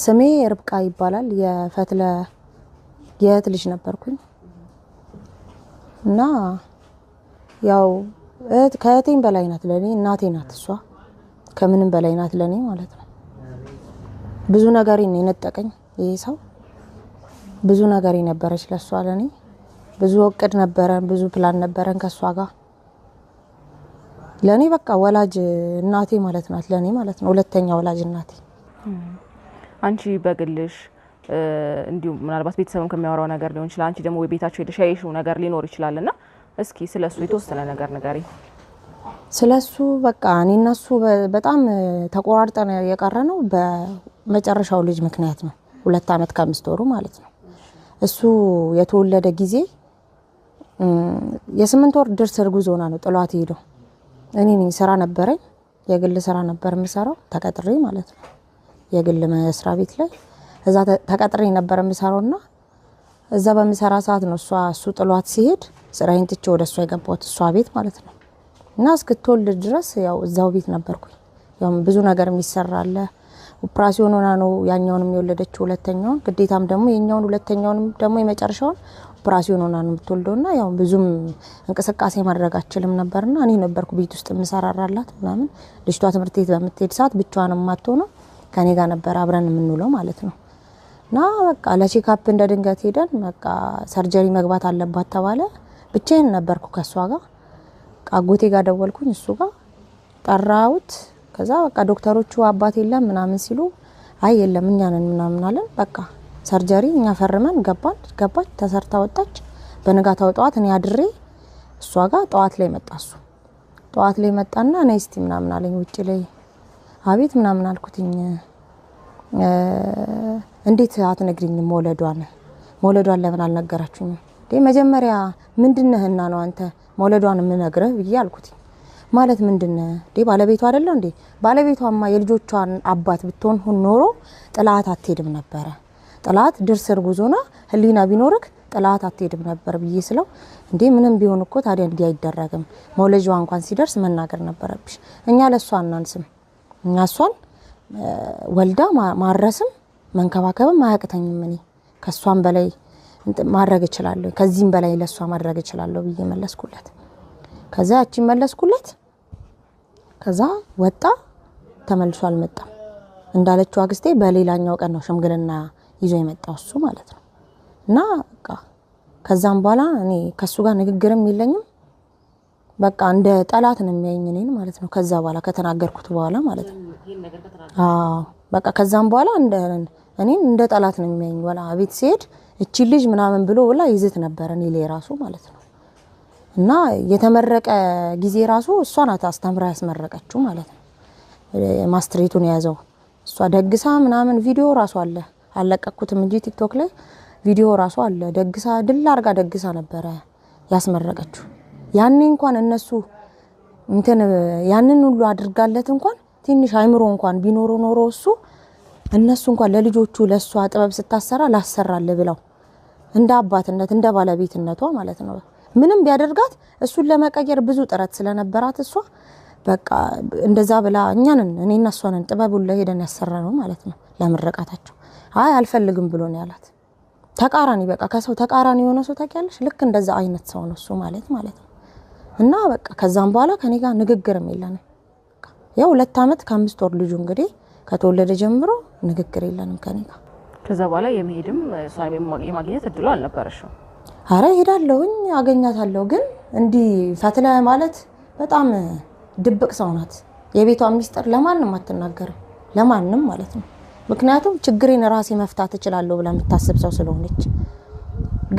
ስሜ ርብቃ ይባላል የፈትለ የእህት ልጅ ነበርኩኝ እና ያው ከእህቴም በላይ ናት ለኔ እናቴ ናት እሷ ከምንም በላይ ናት ለኔ ማለት ነው። ብዙ ነገር የነጠቀኝ ይሄ ሰው ብዙ ነገር ነበረች ለሷ ለኔ ብዙ እቅድ ነበረን ብዙ ፕላን ነበረን ከሷ ጋር ለኔ በቃ ወላጅ እናቴ ማለት ናት ለኔ ማለት ነው ሁለተኛ ወላጅ እናቴ። አንቺ በግልሽ እንዲሁ ምናልባት ቤተሰብም ከሚያወራው ነገር ሊሆን ይችላል አንቺ ደግሞ በቤታችሁ የደሻይሽው ነገር ሊኖር ይችላልና እስኪ ስለሱ የተወሰነ ነገር ንገሪ። ስለሱ በቃ እኔና እሱ በጣም ተቆራርጠን የቀረነው በመጨረሻው ልጅ ምክንያት ነው 2 አመት ከ5 ወሩ ማለት ነው። እሱ የተወለደ ጊዜ የ8 ወር ድርስ እርጉዝ ሆና ነው ጥሏት ሄዶ እኔ ስራ ነበረኝ የግል ስራ ነበር የምሰራው ተቀጥሬ ማለት ነው። የግል መስሪያ ቤት ላይ እዛ ተቀጥሬ ነበር የምሰራውና እዛ በመሰራ ሰዓት ነው እሱ ጥሏት ሲሄድ ስራዬን ትቼ ወደ እሷ የገባሁት እሷ ቤት ማለት ነው። እና እስክትወልድ ድረስ ያው እዛው ቤት ነበርኩኝ። ያው ብዙ ነገር የሚሰራለ ኦፕራሲዮን ሆና ነው ያኛውንም የወለደችው ሁለተኛውን ግዴታም ደግሞ የኛውን ሁለተኛውንም ደግሞ የመጨረሻውን ኦፕራሲዮን ሆና ነው የምትወልደውና ያው ብዙም እንቅስቃሴ ማድረግ አችልም ነበርና እኔ ነበርኩ ቤት ውስጥ የምሰራራላት ምናምን ልጅቷ ትምህርት ቤት በምትሄድ ሰዓት ብቻዋን ማጥቶና ከኔ ጋር ነበር አብረን የምንውለው ማለት ነው። እና በቃ ለቼክአፕ እንደ ድንገት ሄደን በቃ ሰርጀሪ መግባት አለባት ተባለ። ብቻዬን ነበርኩ ከሷ ጋር አጎቴ ጋር ደወልኩኝ እሱ ጋር ጠራውት ከዛ በቃ ዶክተሮቹ አባት የለም ምናምን ሲሉ አይ የለም እኛ ነን ምናምን አለን። በቃ ሰርጀሪ እኛ ፈርመን ገባች ተሰርታ ወጣች። በነጋታው ጧት እኔ አድሬ እሷ ጋር ጧት ላይ መጣሱ ጧት ላይ መጣና ነይ እስቲ ምናምን አለኝ ውጪ ላይ አቤት ምናምን አልኩትኝ። እንዴት አትነግሪኝም መውለዷን ለምን አልነገራችሁኝም? መጀመሪያ ምንድነህና ነው አንተ መውለዷን ምነግረህ ብዬ አልኩትኝ። ማለት ምንድነህ ባለቤቷ አይደለም እንዴ? ባለቤቷማ የልጆቿን አባት ብትሆን ኖሮ ጥላት አትሄድም ነበር። ጥላት ድርስ እርጉዝ ሆና ህሊና ቢኖርክ ጥላት አትሄድም ነበር ብዬ ስለው እንዴ ምንም ቢሆን እኮ ታዲያ እንዲህ አይደረግም መውለጃዋ እንኳን ሲደርስ መናገር ነበረብሽ። እኛ ለሷ እናንስም እኛ እሷን ወልዳ ማረስም መንከባከብም አያቅተኝም እኔ ከሷም በላይ ማድረግ እችላለሁ ከዚህም በላይ ለሷ ማድረግ እችላለሁ ብዬ መለስኩለት። ከዛ ያቺ መለስኩለት ከዛ ወጣ ተመልሶ አልመጣም። እንዳለችው አክስቴ በሌላኛው ቀን ነው ሽምግልና ይዞ የመጣው እሱ ማለት ነው። እና በቃ ከዛም በኋላ እኔ ከሱ ጋር ንግግርም የለኝም በቃ እንደ ጠላት ነው የሚያየኝ እኔን ማለት ነው። ከዛ በኋላ ከተናገርኩት በኋላ ማለት ነው በቃ ከዛም በኋላ እኔን እንደ ጠላት ነው የሚያየኝ ወላ ቤት ሲሄድ እቺ ልጅ ምናምን ብሎ ወላ ይዝት ነበር እኔ ላይ ራሱ ማለት ነው። እና የተመረቀ ጊዜ ራሱ እሷ ናት አስተምራ ያስመረቀችው ማለት ነው። ማስትሬቱን ያዘው እሷ ደግሳ ምናምን ቪዲዮ ራሱ አለ አለቀኩትም እንጂ ቲክቶክ ላይ ቪዲዮ ራሱ አለ ደግሳ ድል አርጋ ደግሳ ነበር ያስመረቀችው። ያኔ እንኳን እነሱ ያንን ሁሉ አድርጋለት እንኳን ትንሽ አይምሮ እንኳን ቢኖር ኖሮ እነሱ እንኳን ለልጆቹ ለሷ ጥበብ ስታሰራ ላሰራለ ብለው እንደ አባትነት እንደ ባለቤትነቷ ማለት ነው ምንም ቢያደርጋት እሱን ለመቀየር ብዙ ጥረት ስለነበራት እሷ በቃ እንደዛ ብላ እኔና እሷን ጥበቡን ለሄደን ያሰራነው ማለት ነው። ለምርቃታቸው አይ አልፈልግም ብሎ ነው ያላት። ተቃራኒ በቃ ከሰው ተቃራኒ የሆነ ሰው ታውቂያለሽ ልክ እንደዛ አይነት ሰው ነው እሱ ማለት ነው። እና በቃ ከዛም በኋላ ከኔ ጋር ንግግርም የለንም። ያው 2 አመት ከ5 ወር ልጁ እንግዲህ ከተወለደ ጀምሮ ንግግር የለንም ከኔ ጋር። ከዛ በኋላ የመሄድም ሳይም የማግኘት እድሉ አልነበረሽም? አረ ሄዳለሁኝ አገኛታለሁ ግን እንዲህ ፈትለ ማለት በጣም ድብቅ ሰው ናት። የቤቷን ሚስጥር ለማንም አትናገርም ለማንም ማለት ነው። ምክንያቱም ችግሬን ራሴ መፍታት እችላለሁ ብላ የምታስብ ሰው ስለሆነች።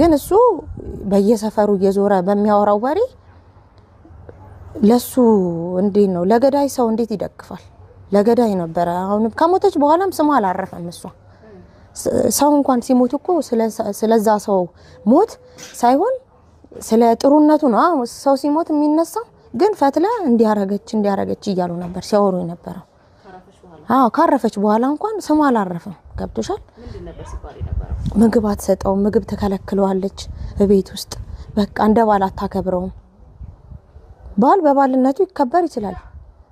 ግን እሱ በየሰፈሩ እየዞረ በሚያወራው ወሬ ለሱ እንዴት ነው ለገዳይ ሰው እንዴት ይደግፋል? ለገዳይ ነበር። አሁን ከሞተች በኋላም ስሟ አላረፈም እሷ ሰው እንኳን ሲሞት እኮ ስለዛ ሰው ሞት ሳይሆን ስለ ጥሩነቱ ነው ሰው ሲሞት የሚነሳው። ግን ፈትለ እንዲያረገች እያሉ ነበር ሲያወሩ የነበረው። ካረፈች በኋላ እንኳን ስሟ አላረፈም። ገብቶሻል? ምንድን ነበር ሲባል የነበረው? ምግብ አትሰጠው ምግብ ተከለክለዋለች በቤት ውስጥ በቃ እንደ ባል አታከብረውም። ባል በባልነቱ ይከበር ይችላል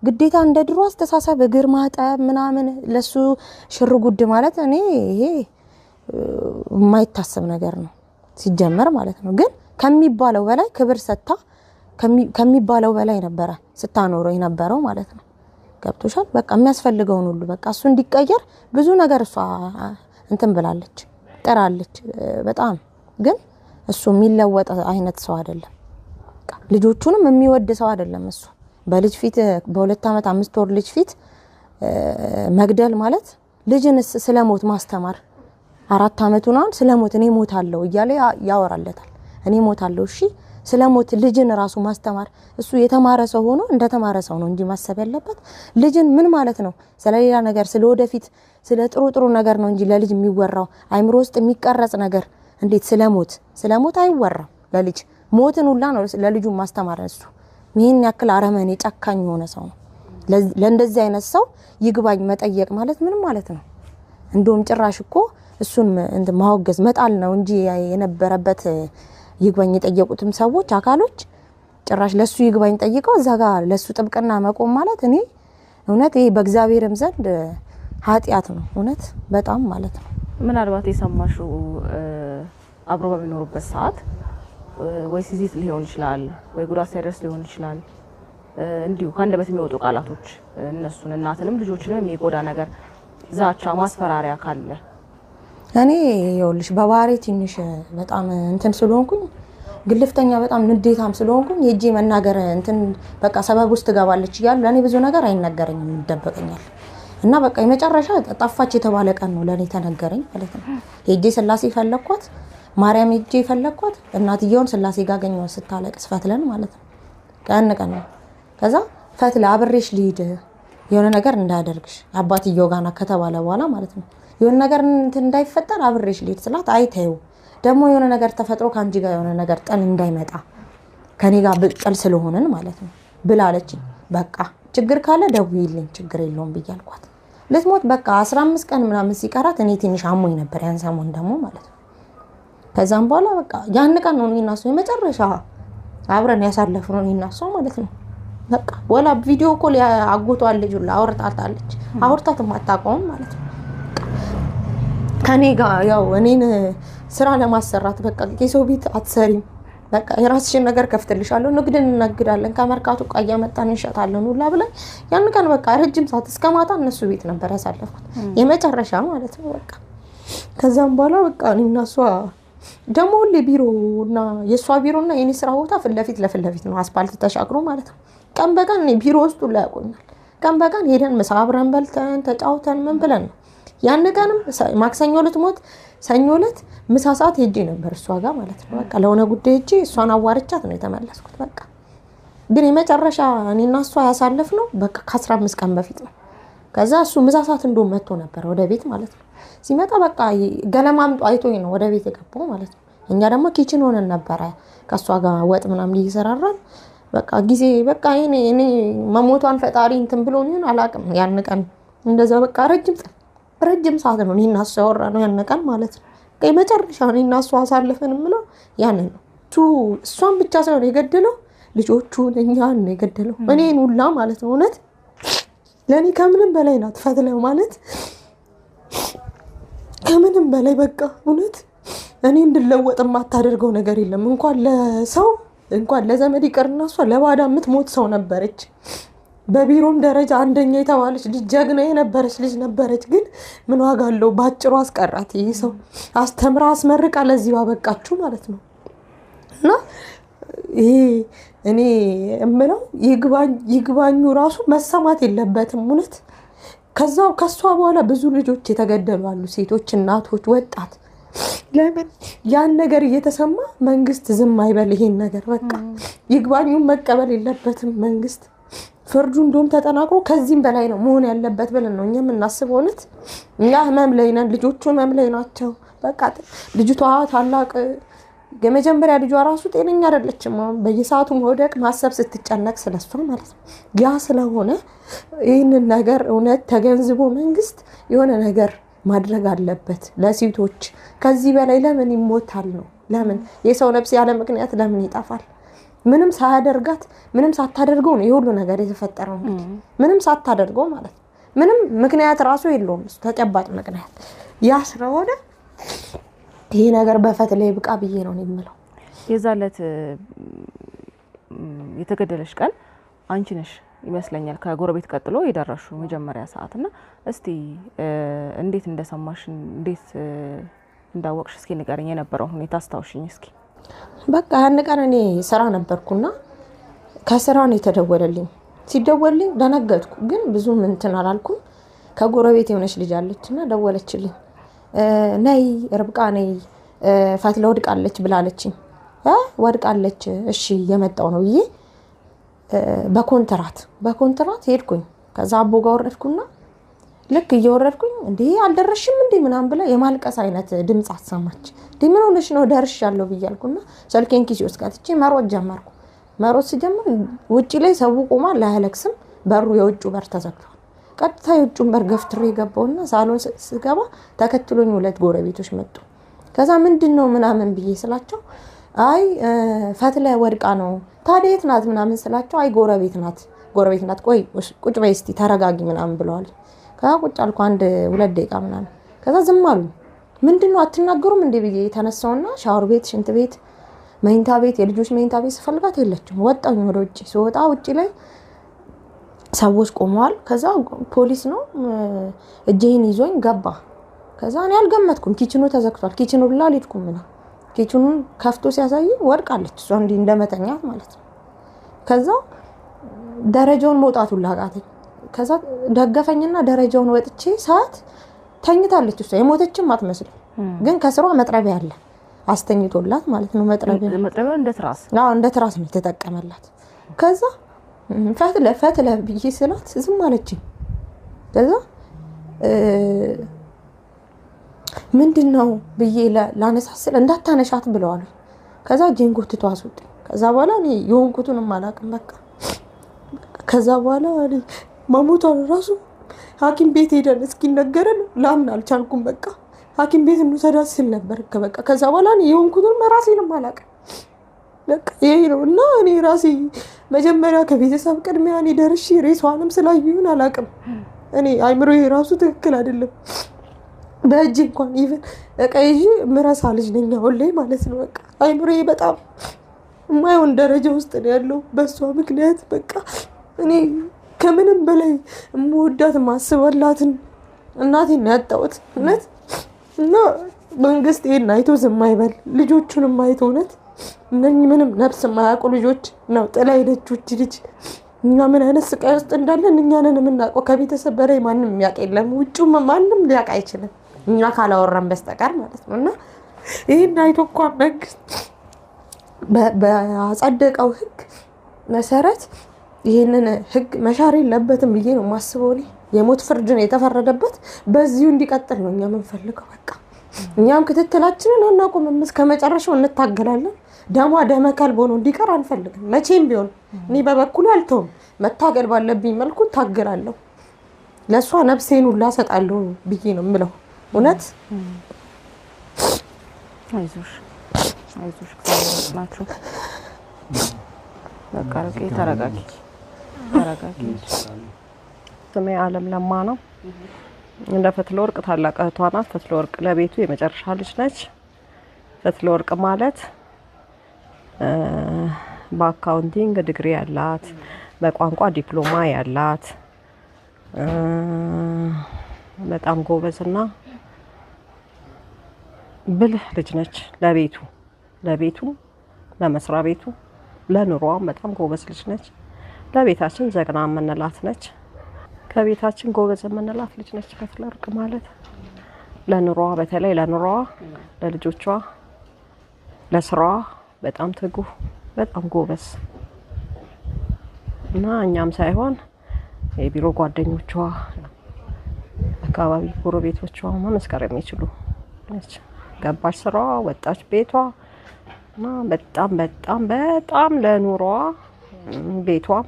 ግዴታ እንደ ድሮ አስተሳሰብ እግር ማጠብ ምናምን ለሱ ሽርጉድ ማለት እኔ ይሄ የማይታሰብ ነገር ነው ሲጀመር ማለት ነው። ግን ከሚባለው በላይ ክብር ሰጥታ ከሚባለው በላይ ነበረ ስታኖረው የነበረው ማለት ነው። ገብቶሻል? በቃ የሚያስፈልገውን ሁሉ በቃ እሱ እንዲቀየር ብዙ ነገር እሷ እንትን ብላለች ጥራለች በጣም። ግን እሱ የሚለወጥ አይነት ሰው አይደለም። በቃ ልጆቹንም የሚወድ ሰው አይደለም እሱ። በልጅ ፊት በ2 ዓመት 5 ወር ልጅ ፊት መግደል ማለት ልጅንስ ስለሞት ማስተማር 4 ዓመቱ ነው ስለሞት እኔ ሞታለሁ እያለ ያወራለታል። እኔ ሞታለሁ እሺ ስለሞት ልጅን ራሱ ማስተማር እሱ የተማረ ሰው ሆኖ እንደተማረ ሰው ነው እንጂ ማሰብ ያለበት ልጅን ምን ማለት ነው ስለሌላ ነገር ስለወደፊት ስለ ጥሩ ነገር ነው እንጂ ለልጅ የሚወራው አይምሮ ውስጥ የሚቀረጽ ነገር እንዴት ስለሞት አይወራም። ለልጅ ሞትን ሁላ ነው ለልጁ ማስተማር እሱ። ይሄን ያክል አረመኔ ጨካኝ የሆነ ሰው ነው። ለእንደዚህ አይነት ሰው ይግባኝ መጠየቅ ማለት ምን ማለት ነው? እንደውም ጭራሽ እኮ እሱን ማወገዝ መጣል ነው እንጂ የነበረበት ይግባኝ የጠየቁትም ሰዎች አካሎች ጭራሽ ለሱ ይግባኝ ጠይቀው እዛ ጋር ለሱ ጥብቅና መቆም ማለት እኔ እውነት ይሄ በእግዚአብሔርም ዘንድ ኃጢያት ነው እውነት በጣም ማለት ነው። ምናልባት የሰማሽው አብሮ በሚኖሩበት ሰዓት ወይ ሲዚት ሊሆን ይችላል ወይ ጉዳት ሳይደርስ ሊሆን ይችላል እንዲሁ ከአንደበት የሚወጡ ቃላቶች እነሱን እናትንም ልጆችንም የሚጎዳ ነገር ዛቻ ማስፈራሪያ ካለ እኔ ይኸውልሽ በባህሪ ትንሽ በጣም እንትን ስለሆንኩኝ ግልፍተኛ በጣም ንዴታም ስለሆንኩኝ የጂ መናገር እንትን በቃ ሰበብ ውስጥ ገባለች ይላል ለኔ ብዙ ነገር አይነገረኝም ይደበቀኛል። እና በቃ የመጨረሻ ጠፋች የተባለ ቀን ነው ለኔ ተነገረኝ ማለት ነው። የጂ ስላሴ ፈለኳት ማርያም የጂ ፈለኳት እናትየውን ስላሴ ጋር አገኘው ስታለቅስ ፈትለን ማለት ነው። ቀን ነው ከዛ ፈትለ አብሬሽ ልሂድ የሆነ ነገር እንዳያደርግሽ አባትየው ጋር ከተባለ በኋላ ማለት ነው የሆነ ነገር እንዳይፈጠር አብሬሽ ልሂድ ስላት አይተዩ ደግሞ የሆነ ነገር ተፈጥሮ ካንጂ ጋር የሆነ ነገር ጠል እንዳይመጣ ከኔ ጋር ጥል ስለሆነን ማለት ነው ብላለች። በቃ ችግር ካለ ደውይልኝ ችግር የለውም ብያልኳት ልትሞት በቃ 15 ቀን ምናምን ሲቀራት እኔ ትንሽ አሞኝ ነበር ያን ሰሞን ደግሞ ማለት ነው። ከዛም በኋላ በቃ ያን ቀን ነው እኔና እሱ የመጨረሻ አብረን ያሳለፍነው እኔና እሱ ማለት ነው። በቃ ወላ ቪዲዮ ኮል አጎቷል ልጅ ሁላ አውርታታለች አውርታት ማታቆም ማለት ነው። ከኔ ጋር ያው እኔን ስራ ለማሰራት በቃ የሰው ቤት አትሰሪም በቃ የራስሽን ነገር ከፍትልሻለሁ ንግድን እናግዳለን ከመርካቶ ቃያ መጣን እንሸጣለን ሁላ ብለን ያን ቀን በቃ ረጅም ሰዓት እስከ ማታ እነሱ ቤት ነበር ያሳለፍኩት የመጨረሻ ማለት ነው። በቃ ከዛም በኋላ በቃ እኔና እሷ ደግሞ ሁሌ ቢሮና የሷ ቢሮና የኔ ስራ ቦታ ለፊት ለፊት ነው አስፋልት ተሻግሮ ማለት ነው። ቀን በቀን እኔ ቢሮ ውስጥ ሁላ ያቆኛል። ቀን በቀን ሄደን ምሳ አብረን በልተን ተጫውተን ምን ብለን ነው ያን ቀንም ማክሰኞ ልትሞት ሰኞ ዕለት ምሳ ሰዓት ሄጄ ነበር እሷ ጋር ማለት ነው። በቃ ለሆነ ጉዳይ ሄጄ እሷን አዋርቻት ነው የተመለስኩት። በቃ ግን የመጨረሻ እኔና እሷ ያሳለፍነው በቃ ከ15 ቀን በፊት ነው። ከዛ እሱ ምሳ ሰዓት እንደውም መጥቶ ነበር ወደ ቤት ማለት ነው። ሲመጣ በቃ ገለማምጦ አይቶኝ ነው ወደ ቤት የገባው ማለት ነው። እኛ ደግሞ ኪችን ሆነን ነበር ከሷ ጋር ወጥ ምናምን እየሰራራን በቃ ጊዜ በቃ እኔ መሞቷን ፈጣሪ እንትን ብሎ ይሁን አላውቅም። ያን ቀን እንደዛ በቃ ረጅም ሰዓት ነው እኔና እሷ ያወራነው ያን ቀን ማለት ነው። የመጨረሻ እኔና እሷ አሳልፈን ምለው ያን ነው። እሷን ብቻ ሳይሆን የገደለው ልጆቹን እኛን ነው የገደለው እኔን ሁላ ማለት ነው። እውነት ለኔ ከምንም በላይ ናት ፈትለው ማለት ከምንም በላይ በቃ እውነት እኔ እንድለወጥ የማታደርገው ነገር የለም። እንኳን ለሰው እንኳን ለዘመድ ይቀርና እሷ ለባዳ የምትሞት ሰው ነበረች። በቢሮም ደረጃ አንደኛ የተባለች ልጅ ጀግና የነበረች ልጅ ነበረች። ግን ምን ዋጋ አለው ባጭሩ አስቀራት። ይሄ ሰው አስተምራ አስመርቃ ለዚህ ባበቃችሁ ማለት ነው። እና ይሄ እኔ እምለው ይግባኙ ራሱ መሰማት የለበትም እውነት። ከሷ በኋላ ብዙ ልጆች የተገደሉ አሉ ሴቶች እናቶች ወጣት ለምን ያን ነገር እየተሰማ መንግስት ዝም አይበል? ይሄን ነገር በቃ ይግባኙን መቀበል የለበትም መንግስት። ፍርዱ እንደውም ተጠናክሮ ከዚህም በላይ ነው መሆን ያለበት ብለን ነው እኛ የምናስበው። እውነት እኛ ህመም ላይ ነን ልጆቹ ህመም ላይ ናቸው። በቃ ልጅቷ ታላቅ የመጀመሪያ ልጇ ራሱ ጤነኛ አይደለችም። በየሰዓቱ መውደቅ ማሰብ ስትጨነቅ ስለሷ ማለት ነው። ያ ስለሆነ ይህንን ነገር እውነት ተገንዝቦ መንግስት የሆነ ነገር ማድረግ አለበት ለሴቶች። ከዚህ በላይ ለምን ይሞታል ነው? ለምን የሰው ነፍስ ያለ ምክንያት ለምን ይጠፋል? ምንም ሳያደርጋት ምንም ሳታደርገው ነው የሁሉ ነገር የተፈጠረው። ምንም ሳታደርገው ማለት ምንም ምክንያት ራሱ የለውም ተጨባጭ ምክንያት ያ ስለሆነ ይሄ ነገር በፈት ላይ ብቃ ብዬ ነው የምለው። የዛለት የተገደለሽ ቀን አንቺ ነሽ ይመስለኛል ከጎረቤት ቀጥሎ የደረሹ መጀመሪያ ሰዓትና እስቲ እንዴት እንደሰማሽ እንዴት እንዳወቅሽ እስኪ ንገረኝ የነበረው ሁኔታ አስታውሽኝ እስኪ። በቃ ያን ቀን እኔ ስራ ነበርኩና ከስራ ነው የተደወለልኝ። ሲደወልልኝ ደነገጥኩ፣ ግን ብዙም እንትን አላልኩም። ከጎረቤት የሆነች ልጅ አለችና ደወለችልኝ። ነይ ርብቃ ነይ ፈትለ ወድቃለች ብላለችኝ። ወድቃለች እሺ የመጣው ነው ብዬ በኮንትራት ሄድኩኝ። ከዛ አቦ ጋር ወረድኩና ልክ እየወረድኩኝ እንዴ አልደረሽም እንዴ ምናምን ብላ የማልቀስ አይነት ድምጽ አሰማች። ምን ሆነሽ ነው ደርሻለሁ ብያልኩና ስልኬን ኪሴ ውስጥ ከተቼ መሮጥ ጀመርኩ። መሮጥ ሲጀምር ውጪ ላይ ሰው ቆሟል፣ ላያለቅስም። በሩ የውጭው በር ተዘግቷል። ቀጥታ የውጭውን በር ገፍትሬ ገባውና ሳሎን ስገባ ተከትሎኝ 2 ጎረቤቶች መጡ። ከዛ ምንድነው ምናምን ብዬ ስላቸው አይ ፈትለ ወድቃ ነው። ታዲያ የት ናት ምናምን ስላቸው አይ ጎረቤት ናት ቆይ ቁጭ በይ እስቲ ተረጋጊ ምናምን ብለዋል። ከዛ ቁጭ አልኩ 1-2 ደቂቃ ምናምን። ከዛ ዝም አሉ። ምንድነው አትናገሩም እንዴ ብዬ ተነሳውና ሻወር ቤት፣ ሽንት ቤት፣ መኝታ ቤት፣ የልጆች መኝታ ቤት ስፈልጋት የለችም። ወጣኝ ወደ ውጪ። ስወጣ ውጪ ላይ ሰዎች ቆመዋል። ከዛ ፖሊስ ነው እጄን ይዞኝ ገባ። ከዛ እኔ አልገመትኩም፣ ኪችኑ ተዘግቷል። ኪችኑ ብላ አልሄድኩም ምናምን ኪችኑን ከፍቶ ሲያሳይ ወድቃለች እሷ እንዲህ እንደመተኛት ማለት ነው። ከዛ ደረጃውን መውጣቱን ላቃተኝ። ከዛ ደገፈኝና ደረጃውን ወጥቼ ሰዓት ተኝታለች እሷ የሞተችም አትመስልም፣ ግን ከስሯ መጥረቢያ አለ አስተኝቶላት ማለት ነው። መጥረቢያ እንደ ትራስ እንደ ትራስ ነው ተጠቀመላት። ከዛ ፈትለ ብዬ ስላት ዝም አለችኝ። ከዛ ምንድነው ብዬ ላነሳስል እንዳታነሻት ብለዋል። ከዛ ጄን ጎትቶ አስወጣ። ከዛ በኋላ እኔ የሆንኩቱንም አላውቅም በቃ። ከዛ በኋላ እኔ ማሞቷን ራሱ ሐኪም ቤት ሄደን እስኪነገረን ላምን አልቻልኩም። በቃ ሐኪም ቤት እንውሰዳት ስል ነበር በቃ። ከዛ በኋላ እኔ የሆንኩቱንም ራሴንም አላውቅም በቃ ይሄ ነው። እና እኔ ራሴ መጀመሪያ ከቤተሰብ ቅድሚያ እኔ ደርሼ ሬሷንም ስላዩን አላውቅም። እኔ አይምሮዬ ራሱ ትክክል አይደለም። በእጅ እንኳን ኢቭን እቀይጂ ምረሳ ልጅ ነኝ አሁን ላይ ማለት ነው። በቃ አይምሮዬ በጣም የማይሆን ደረጃ ውስጥ ነው ያለው በሷ ምክንያት። በቃ እኔ ከምንም በላይ የምወዳት ማስበላትን እናቴን ነው ያጣሁት እውነት። እና መንግስት ይሄን አይቶ ዝም አይበል፣ ልጆቹንም አይቶ እውነት እነኚህ ምንም ነፍስ የማያውቁ ልጆች ነው ጥላ ሄደች ልጅ። እኛ ምን አይነት ስቃይ ውስጥ እንዳለን እኛ ነን የምናውቀው። ከቤተሰብ በላይ ማንም የሚያውቅ የለም፣ ውጭም ማንም ሊያውቅ አይችልም እኛ ካላወራን በስተቀር ማለት ነው። እና ይሄን አይቶ እንኳን መንግስት በአጸደቀው ህግ መሰረት ይሄንን ህግ መሻር የለበትም ብዬ ነው የማስበው። የሞት ፍርድ ነው የተፈረደበት፣ በዚሁ እንዲቀጥል ነው እኛ የምንፈልገው። በቃ እኛም ክትትላችንን አናቆምም፣ እስከ መጨረሻው እንታገላለን። ደሟ ደመ ከልብ ሆኖ እንዲቀር አንፈልግም መቼም ቢሆን። እኔ በበኩሌ አልተውም፣ መታገል ባለብኝ መልኩ ታገላለሁ። ለሷ ነፍሴን ሁላ ሰጣለሁ ብዬ ነው የምለው እውነት። አይዞሽ ናችሁ በቃ ተረጋጊ። ስሜ አለም ለማ ነው። እንደ ፈትለ ወርቅ ታላቅ እህቷ ናት። ፈትለ ወርቅ ለቤቱ የመጨረሻ ልጅ ነች። ፈትለ ወርቅ ማለት በአካውንቲንግ ዲግሪ ያላት፣ በቋንቋ ዲፕሎማ ያላት በጣም ጎበዝና ብልህ ልጅ ነች። ለቤቱ ለመስሪያ ቤቱ ለኑሮዋም በጣም ጎበዝ ልጅ ነች። ለቤታችን ዘግና የምንላት ነች። ከቤታችን ጎበዝ የምንላት ልጅ ነች ፈትለ ወርቅ ማለት። ለኑሮዋ በተለይ ለኑሮዋ፣ ለልጆቿ፣ ለስራዋ በጣም ትጉህ በጣም ጎበዝ እና እኛም ሳይሆን የቢሮ ጓደኞቿ፣ አካባቢ ጎረቤቶቿ መመስከር የሚችሉ ነች። ገባች ስራዋ፣ ወጣች ቤቷ እና በጣም በጣም በጣም ለኑሮዋ ቤቷም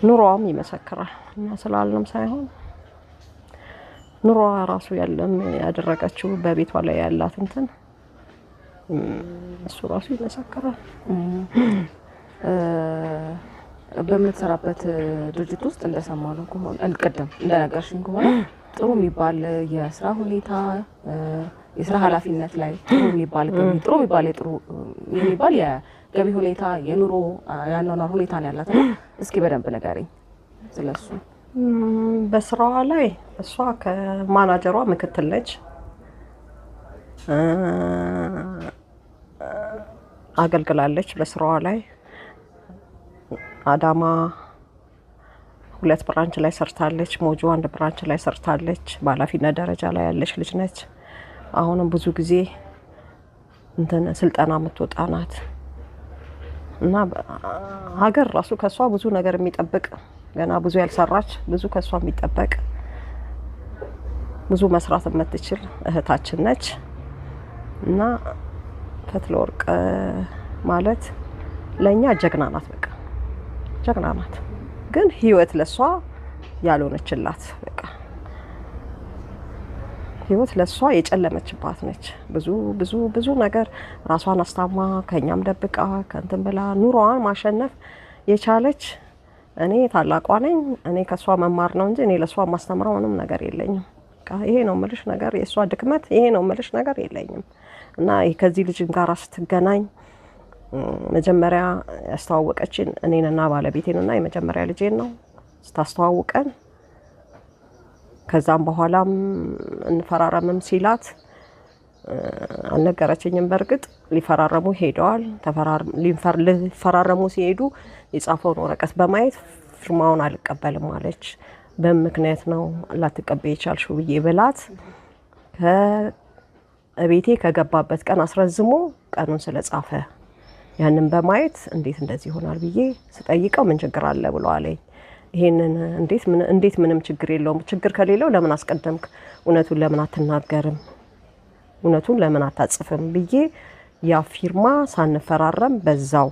ኑሮዋም ይመሰክራል። እና ስላልንም ሳይሆን ኑሮዋ ራሱ ያለም ያደረገችው በቤቷ ላይ ያላት እንትን እሱ ራሱ ይመሰክራል። በምትሰራበት ድርጅት ውስጥ እንደሰማነው ከሆነ ቀደም እንደነገርሽኝ ከሆነ ጥሩ የሚባል የስራ ሁኔታ የስራ ኃላፊነት ላይ ጥሩ የሚባል ገቢ ጥሩ የሚባል የገቢ ሁኔታ የኑሮ ያኗኗር ሁኔታ ነው ያላት። እስኪ በደንብ ንገሪኝ ስለሱ። በስራዋ ላይ እሷ ከማናጀሯ ምክትል ነች። አገልግላለች በስራዋ ላይ አዳማ 2 ብራንች ላይ ሰርታለች። ሞጆ 1 ብራንች ላይ ሰርታለች። በኃላፊነት ደረጃ ላይ ያለች ልጅ ነች። አሁንም ብዙ ጊዜ ስልጠና የምትወጣ ናት እና ሀገር ራሱ ከሷ ብዙ ነገር የሚጠብቅ ገና ብዙ ያልሰራች ብዙ ከሷ የሚጠበቅ ብዙ መስራት የምትችል እህታችን ነች እና ፈትለወርቅ ማለት ለኛ ጀግና ናት። በቃ ጀግና ናት። ግን ህይወት ለሷ ያልሆነችላት በቃ ህይወት ለሷ የጨለመችባት ነች። ብዙ ብዙ ብዙ ነገር ራሷን አስታማ ከኛም ደብቃ ከንትን ብላ ኑሮዋን ማሸነፍ የቻለች እኔ ታላቋ ነኝ። እኔ ከሷ መማር ነው እንጂ እኔ ለሷ ማስተምረው ምንም ነገር የለኝም። ይሄ ነው ምልሽ ነገር የሷ ድክመት ይሄ ነው ምልሽ ነገር የለኝም። እና ከዚህ ልጅ ጋር ስትገናኝ መጀመሪያ ያስተዋወቀችን እኔንና ባለቤቴንና የመጀመሪያ ልጄን ነው ስታስተዋውቀን። ከዛም በኋላም እንፈራረምም ሲላት አልነገረችኝም። በርግጥ ሊፈራረሙ ሄደዋል። ሊፈራረሙ ሲሄዱ የጻፈውን ወረቀት በማየት ፊርማውን አልቀበልም አለች። በምክንያት ነው ላትቀበይ የቻልሽው ብዬ ብላት ከቤቴ ከገባበት ቀን አስረዝሞ ቀኑን ስለጻፈ ያንን በማየት እንዴት እንደዚህ ይሆናል ብዬ ስጠይቀው ምን ችግር አለ ብሎ አለኝ። ይሄንን እንዴት ምንም ችግር የለውም። ችግር ከሌለው ለምን አስቀደምክ? እውነቱን ለምን አትናገርም? እውነቱን ለምን አታጽፍም ብዬ ያ ፊርማ ሳንፈራረም በዛው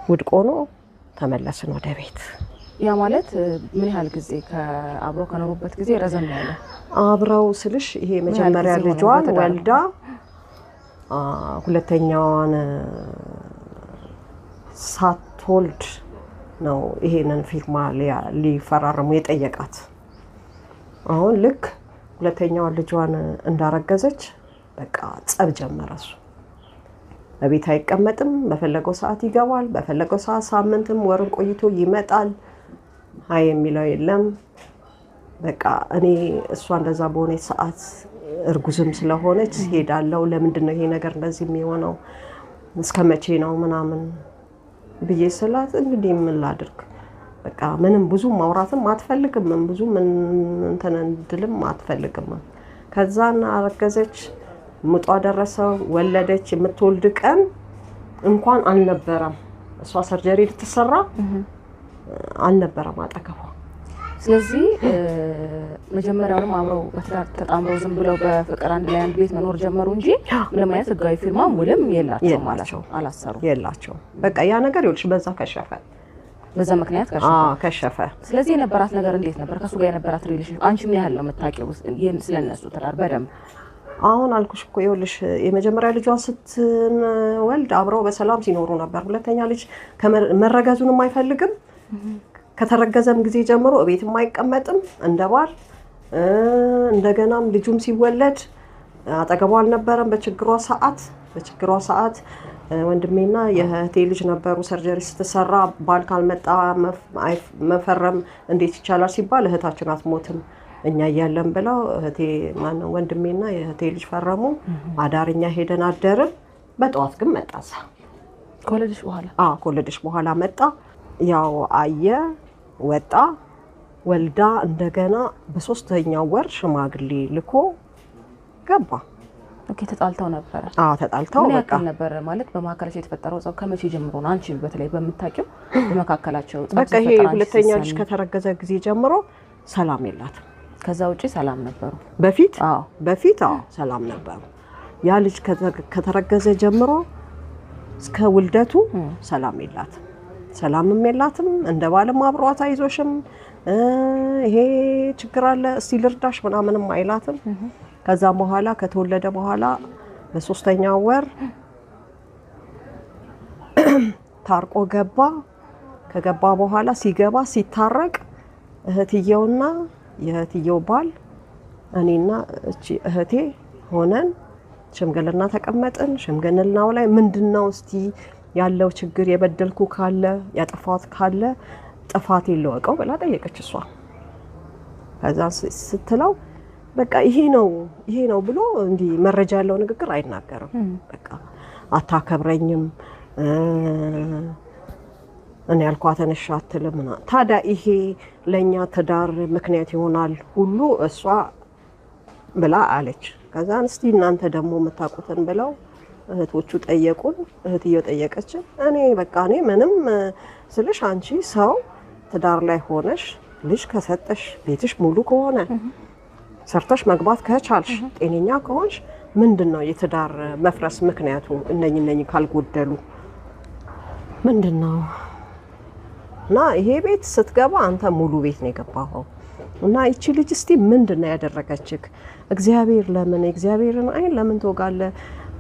ውድቅ ሆኖ ተመለስን ወደ ቤት። ያ ማለት ምን ያህል ጊዜ ከአብሮ ከኖሩበት ጊዜ ረዘም ያለ? አብረው ስልሽ ይሄ መጀመሪያ ልጇን ወልዳ ሁለተኛዋን ሳትወልድ ነው ይሄንን ፊርማ ሊፈራረሙ የጠየቃት። አሁን ልክ ሁለተኛዋን ልጇን እንዳረገዘች በቃ ጸብ ጀመረ። እሱ በቤት አይቀመጥም። በፈለገው ሰዓት ይገባል። በፈለገው ሰዓት ሳምንትም ወርም ቆይቶ ይመጣል። አይ የሚለው የለም። በቃ እኔ እሷ እንደዛ በሆነ ሰዓት እርጉዝም ስለሆነች ሄዳለው። ለምንድን ነው ይሄ ነገር እንደዚህ የሚሆነው? እስከመቼ ነው ምናምን ብዬ ስላት እንግዲህ ምን ላድርግ በቃ ምንም ብዙ ማውራትም አትፈልግም። ብዙ ምን እንትን እንድልም አትፈልግም። ከዛና አረገዘች። ምጧ ደረሰ። ወለደች። የምትወልድ ቀን እንኳን አልነበረም። እሷ ሰርጀሪ ልትሰራ አልነበረም አጠገቧ። ስለዚህ መጀመሪያውንም አብረው በትዳር ተጣምረው ዝም ብለው በፍቅር አንድ ላይ አንድ ቤት መኖር ጀመሩ እንጂ ምንም አይነት ህጋዊ ፊርማ ሙልም የላቸው ማለት ነው። አላሰሩ የላቸው። በቃ ያ ነገር ይኸውልሽ በዛ ከሸፈ። በዛ ምክንያት ከሸፈ። ስለዚህ የነበራት ነገር እንዴት ነበር? ከሱ ጋር የነበራት ሪሌሽን አንቺ ምን ያህል ነው የምታውቂው ይሄን ስለነሱ ትዳር በደንብ? አሁን አልኩሽ እኮ ይኸውልሽ የመጀመሪያ ልጇን ስትወልድ አብረው በሰላም ሲኖሩ ነበር። ሁለተኛ ልጅ መረገዙንም አይፈልግም። ከተረገዘም ጊዜ ጀምሮ እቤትም አይቀመጥም እንደባል። እንደገናም ልጁም ሲወለድ አጠገቧ አልነበረም። በችግሯ ሰዓት ወንድሜና የእህቴ ልጅ ነበሩ። ሰርጀሪ ስትሰራ ባል ካልመጣ መፈረም እንዴት ይቻላል ሲባል እህታችን አትሞትም እኛ እያለን ብለው ወንድሜና የእህቴ ልጅ ፈረሙ። አዳርኛ ሄደን አደርን። በጠዋት ግን መጣሳ ከወለደች በኋላ መጣ። ያው አየ ወጣ። ወልዳ እንደገና በ3ኛው ወር ሽማግሌ ልኮ ገባ። ተጣልተው ነበር። ተጣልተው በቃ ነበር ማለት በመካከላቸው የተፈጠረው ጸብ ከመቼ ጀምሮ ነው? አንቺ በተለይ በምታውቂው በመካከላቸው ጸብ በቃ ይሄ ሁለተኛ ልጅ ከተረገዘ ጊዜ ጀምሮ ሰላም የላትም። ከዛ ውጪ ሰላም ነበሩ በፊት ሰላም ነበሩ። ያ ልጅ ከተረገዘ ጀምሮ እስከ ውልደቱ ሰላም የላትም። ሰላምም የላትም። እንደ ባልም አብሯት አይዞሽም ይሄ ችግር አለ እስቲ ልርዳሽ ምናምንም አይላትም። ከዛ በኋላ ከተወለደ በኋላ በ3ኛው ወር ታርቆ ገባ። ከገባ በኋላ ሲገባ ሲታረቅ እህትየውና የእህትየው ባል እኔና እቺ እህቴ ሆነን ሽምግልና ተቀመጥን። ሽምግልናው ላይ ምንድነው እስቲ ያለው ችግር የበደልኩ ካለ ያጠፋት ካለ ጥፋት ይለወቀው ብላ ጠየቀች እሷ። ከዛ ስትለው በቃ ይሄ ነው ብሎ እንዲ መረጃ ያለው ንግግር አይናገርም። በቃ አታከብረኝም እኔ ያልኳትን እሺ አትልም። ታዲያ ይሄ ለኛ ትዳር ምክንያት ይሆናል ሁሉ እሷ ብላ አለች። ከዛ እስቲ እናንተ ደግሞ መታቁትን ብለው እህቶቹ ጠየቁን። እህትየው ጠየቀችን። እኔ ምንም ስልሽ አንቺ ሰው ትዳር ላይ ሆነሽ ልጅ ከሰጠሽ ቤትሽ ሙሉ ከሆነ ሰርተሽ መግባት ከቻልሽ ጤነኛ ከሆንሽ ምንድነው የትዳር መፍረስ ምክንያቱ? እነኝ ካልጎደሉ ምንድነው? እና ይሄ ቤት ስትገባ አንተ ሙሉ ቤት ነው የገባኸው። እና እቺ ልጅ እስቲ ምንድነው ያደረገችክ? እግዚአብሔርን አይን ለምን ትወጋለህ?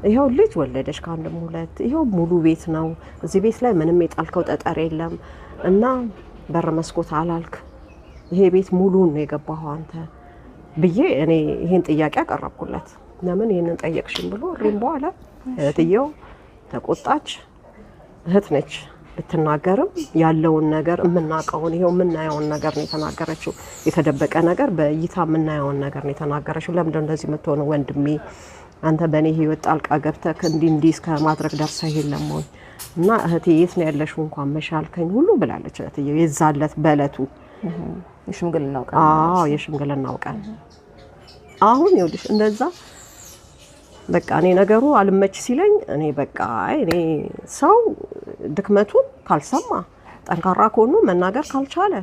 ይሄው ልጅ ወለደሽ ከአንድም ሁለት፣ ይሄው ሙሉ ቤት ነው። እዚህ ቤት ላይ ምንም የጣልከው ጠጠር የለም። እና በር መስኮት አላልክ። ይሄ ቤት ሙሉ ነው የገባኸው አንተ ብዬ እኔ ይሄን ጥያቄ አቀረብኩለት። ለምን ይሄንን ጠየቅሽኝ ብሎ ሪም በኋላ እህትየው ተቆጣች። እህት ነች ብትናገርም ያለውን ነገር የምናውቀውን ይሄው የምናየውን ነገር ነው የተናገረችው። የተደበቀ ነገር በእይታ የምናየውን ነገር ነው የተናገረችው። ለምንድነው እንደዚህ የምትሆነው ወንድሜ? አንተ በእኔ ህይወት ጣልቃ ገብተህ እንዲህ እስከ ማድረግ ደርሰህ የለም ወይ? እና እህቴ የት ነው ያለሽው እንኳን መሻልከኝ ሁሉ ብላለች እህትየው። የዛለት በእለቱ የሽምግልናው ቀን የሽምግልናው ቀን አሁን ይኸውልሽ እንደዛ በቃ እኔ ነገሩ አልመች ሲለኝ እኔ በቃ እኔ ሰው ድክመቱን ካልሰማ ጠንካራ ከሆኑ መናገር ካልቻለ